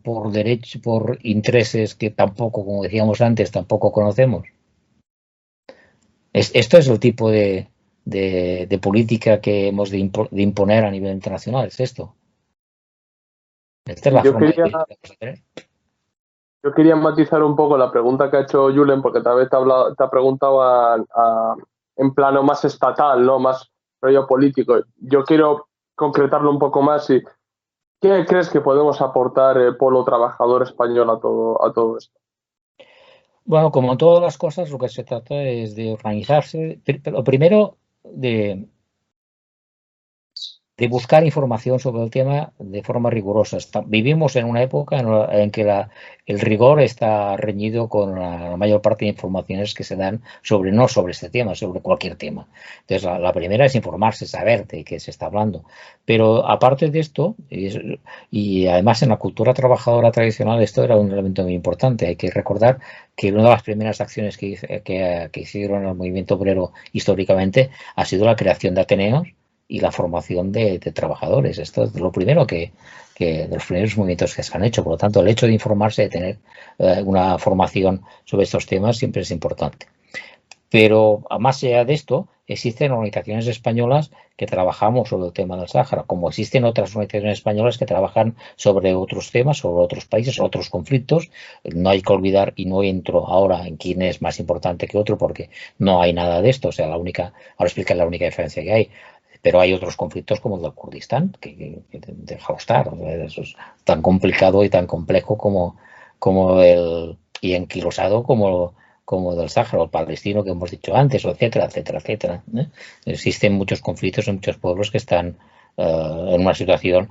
por derechos, por intereses que tampoco, como decíamos antes, tampoco conocemos. Esto es el tipo de política que hemos de imponer a nivel internacional, es esto. Esta es la forma de tener. Yo quería matizar un poco la pregunta que ha hecho Julen, porque tal vez te ha preguntado en plano más estatal, ¿no? Más rollo político. Yo quiero concretarlo un poco más y ¿Qué crees que podemos aportar el polo trabajador español a todo esto? Bueno, como en todas las cosas, lo que se trata es de organizarse. Lo primero, de buscar información sobre el tema de forma rigurosa. Vivimos en una época en que el rigor está reñido con la mayor parte de informaciones que se dan no sobre este tema, sobre cualquier tema. Entonces, la primera es informarse, saber de qué se está hablando. Pero aparte de esto, y además en la cultura trabajadora tradicional, esto era un elemento muy importante. Hay que recordar que una de las primeras acciones que hicieron el movimiento obrero históricamente ha sido la creación de ateneos y la formación de trabajadores. Esto es lo primero de los primeros movimientos que se han hecho. Por lo tanto, el hecho de informarse, de tener una formación sobre estos temas siempre es importante. Pero más allá de esto, existen organizaciones españolas que trabajamos sobre el tema del Sáhara, como existen otras organizaciones españolas que trabajan sobre otros temas, sobre otros países, otros conflictos. No hay que olvidar, y no entro ahora en quién es más importante que otro, porque no hay nada de esto. O sea, ahora explicaré la única diferencia que hay. Pero hay otros conflictos como el del Kurdistán, que deja estar. O sea, eso es tan complicado y tan complejo y enquilosado como del Sáhara, el palestino que hemos dicho antes, etcétera, etcétera, etcétera. Existen muchos conflictos en muchos pueblos que están en una situación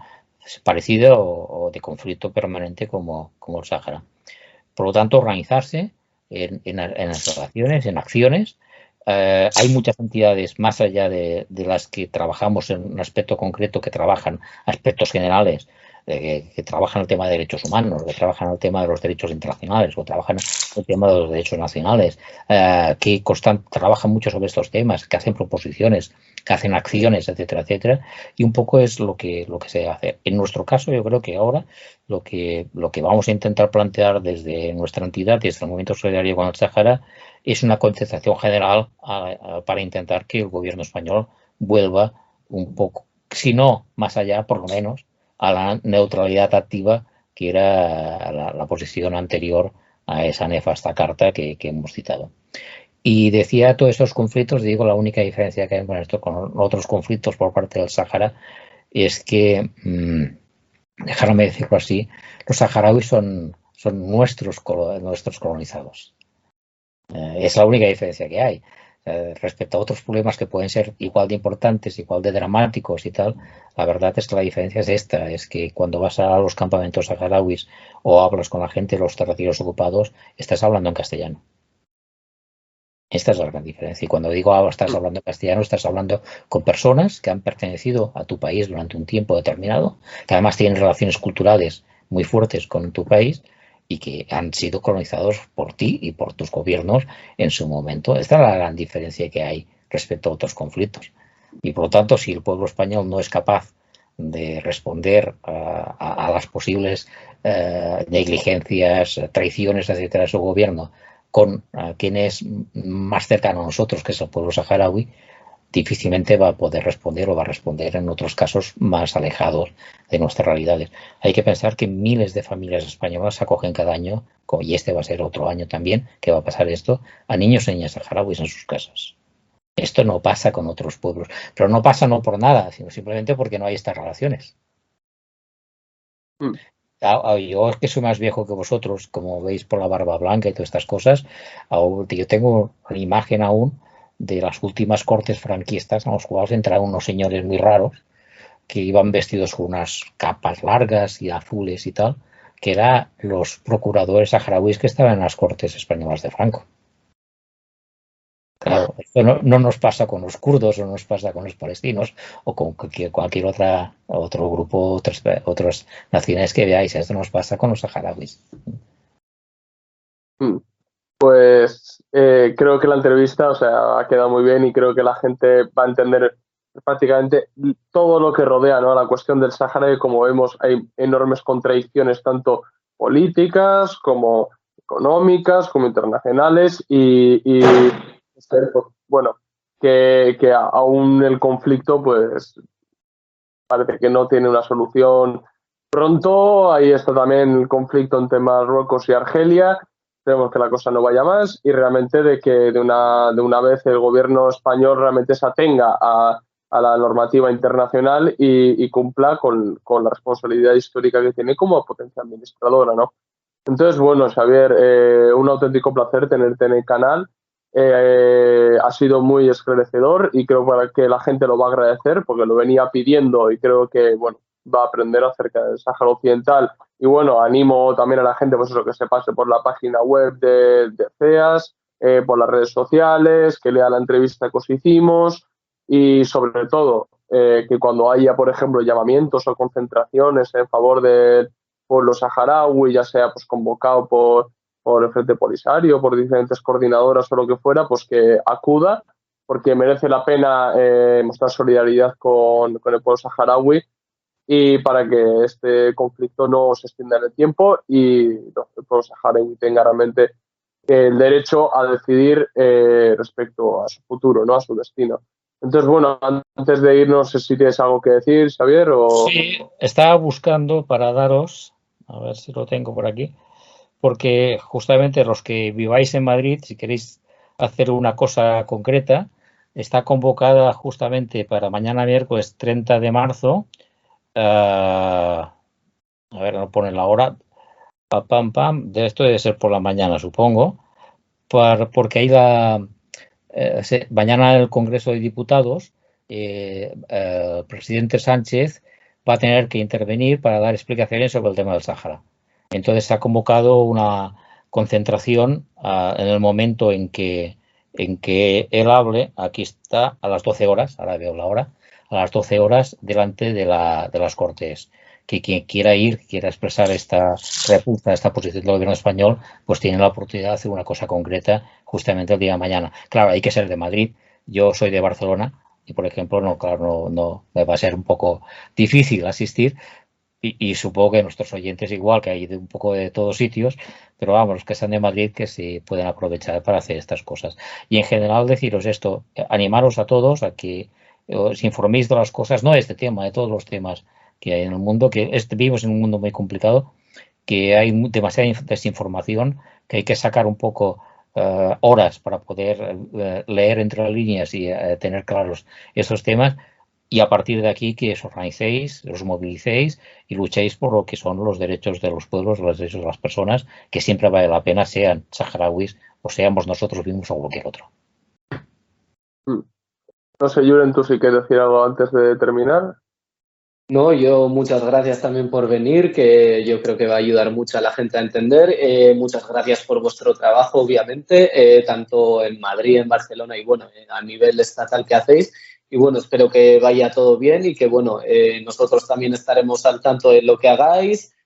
parecida o de conflicto permanente como el Sáhara. Por lo tanto, organizarse en asociaciones, en acciones. Hay muchas entidades más allá de las que trabajamos en un aspecto concreto, que trabajan aspectos generales, que trabajan el tema de derechos humanos, que trabajan el tema de los derechos internacionales, o trabajan el tema de los derechos nacionales, que trabajan mucho sobre estos temas, que hacen proposiciones, que hacen acciones, etcétera, etcétera, y un poco es lo que se debe hacer. En nuestro caso, yo creo que ahora lo que vamos a intentar plantear desde nuestra entidad, desde el Movimiento Solidario con el Sáhara, es una concentración general para intentar que el gobierno español vuelva un poco, si no más allá, por lo menos, a la neutralidad activa que era la posición anterior a esa nefasta carta que hemos citado. Y decía todos estos conflictos, digo, la única diferencia que hay con esto, con otros conflictos por parte del Sáhara, es que, dejarme decirlo así, los saharauis son nuestros colonizados. Es la única diferencia que hay. Respecto a otros problemas que pueden ser igual de importantes, igual de dramáticos y tal, la verdad es que la diferencia es esta, es que cuando vas a los campamentos saharauis o hablas con la gente de los territorios ocupados, estás hablando en castellano. Esta es la gran diferencia. Y cuando digo estás hablando en castellano, estás hablando con personas que han pertenecido a tu país durante un tiempo determinado, que además tienen relaciones culturales muy fuertes con tu país y que han sido colonizados por ti y por tus gobiernos en su momento. Esta es la gran diferencia que hay respecto a otros conflictos. Y por lo tanto, si el pueblo español no es capaz de responder a las posibles negligencias, traiciones, etcétera, de su gobierno, con quien es más cercano a nosotros, que es el pueblo saharaui, difícilmente va a poder responder o va a responder en otros casos más alejados de nuestras realidades. Hay que pensar que miles de familias españolas acogen cada año, y este va a ser otro año también, que va a pasar esto, a niños y niñas saharauis en sus casas. Esto no pasa con otros pueblos, pero no pasa no por nada, sino simplemente porque no hay estas relaciones. Yo es que soy más viejo que vosotros, como veis por la barba blanca y todas estas cosas. Yo tengo una imagen aún de las últimas cortes franquistas, en los cuales entraron unos señores muy raros que iban vestidos con unas capas largas y azules y tal, que eran los procuradores saharauis que estaban en las cortes españolas de Franco. Claro, esto no nos pasa con los kurdos, no nos pasa con los palestinos o con cualquier otro grupo, otras naciones que veáis. Esto nos pasa con los saharauis. Pues creo que la entrevista, o sea, ha quedado muy bien y creo que la gente va a entender prácticamente todo lo que rodea, ¿no?, a la cuestión del Sáhara, y como vemos hay enormes contradicciones tanto políticas como económicas como internacionales y bueno, que aún el conflicto pues parece que no tiene una solución pronto. Ahí está también el conflicto entre Marruecos y Argelia. Esperemos que la cosa no vaya más y realmente de que de una vez el gobierno español realmente se atenga a a la normativa internacional y cumpla con la responsabilidad histórica que tiene como potencia administradora, ¿no? Entonces, bueno, Xavier, un auténtico placer tenerte en el canal. Ha sido muy esclarecedor y creo que la gente lo va a agradecer porque lo venía pidiendo y creo que, bueno, va a aprender acerca del Sáhara Occidental. Y bueno, animo también a la gente, pues eso, que se pase por la página web de CEAS, por las redes sociales, que lea la entrevista que os hicimos y sobre todo que cuando haya, por ejemplo, llamamientos o concentraciones en favor del pueblo saharaui, ya sea pues convocado por el Frente Polisario, por diferentes coordinadoras o lo que fuera, pues que acuda, porque merece la pena mostrar solidaridad con el pueblo saharaui y para que este conflicto no se extienda en el tiempo y el pueblo saharaui tenga realmente el derecho a decidir respecto a su futuro, ¿no? A su destino. Entonces, bueno, antes de irnos, no sé si tienes algo que decir, Xavier. Sí, estaba buscando para daros, a ver si lo tengo por aquí, porque justamente los que viváis en Madrid, si queréis hacer una cosa concreta, está convocada justamente para mañana miércoles 30 de marzo. A ver, no pone la hora. De esto debe ser por la mañana, supongo, porque ahí mañana en el Congreso de Diputados el presidente Sánchez va a tener que intervenir para dar explicaciones sobre el tema del Sáhara. Entonces se ha convocado una concentración en el momento en que él hable. Aquí está, a las 12 horas, ahora veo la hora, a las 12 horas delante de las Cortes. Que quien quiera ir, quiera expresar esta repulsa, esta posición del gobierno español, pues tiene la oportunidad de hacer una cosa concreta justamente el día de mañana. Claro, hay que ser de Madrid. Yo soy de Barcelona y, por ejemplo, no me va a ser un poco difícil asistir y supongo que nuestros oyentes igual, que hay de un poco de todos sitios, pero vamos, los que están de Madrid que se pueden aprovechar para hacer estas cosas. Y en general deciros esto, animaros a todos a que os informéis de las cosas, no de este tema, de todos los temas que hay en el mundo, que vivimos en un mundo muy complicado, que hay demasiada desinformación, que hay que sacar un poco horas para poder leer entre las líneas y tener claros esos temas, y a partir de aquí que os organicéis, os movilicéis y luchéis por lo que son los derechos de los pueblos, los derechos de las personas, que siempre vale la pena, sean saharauis o seamos nosotros mismos o cualquier otro. No sé, Julen, ¿tú sí quieres decir algo antes de terminar? No, yo muchas gracias también por venir, que yo creo que va a ayudar mucho a la gente a entender. Muchas gracias por vuestro trabajo, obviamente, tanto en Madrid, en Barcelona y, bueno, a nivel estatal que hacéis. Y, bueno, espero que vaya todo bien y que, bueno, nosotros también estaremos al tanto de lo que hagáis.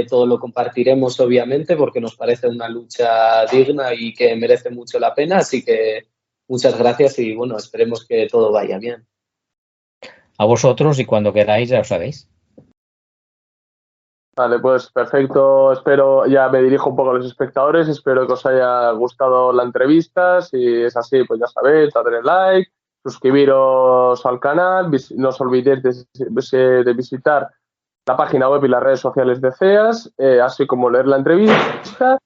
Todo lo compartiremos, obviamente, porque nos parece una lucha digna y que merece mucho la pena. Así que muchas gracias y, bueno, esperemos que todo vaya bien. A vosotros y cuando queráis ya lo sabéis. Vale, pues perfecto. Espero, ya me dirijo un poco a los espectadores, espero que os haya gustado la entrevista. Si es así, pues ya sabéis, darle like, suscribiros al canal, no os olvidéis de visitar la página web y las redes sociales de CEAS, así como leer la entrevista.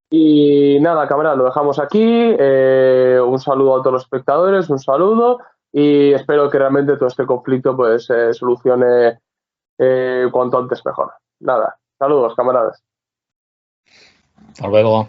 Y nada, cámara, lo dejamos aquí. Un saludo a todos los espectadores, un saludo y espero que realmente todo este conflicto pues solucione cuanto antes mejor. Nada, saludos, camaradas. Hasta luego.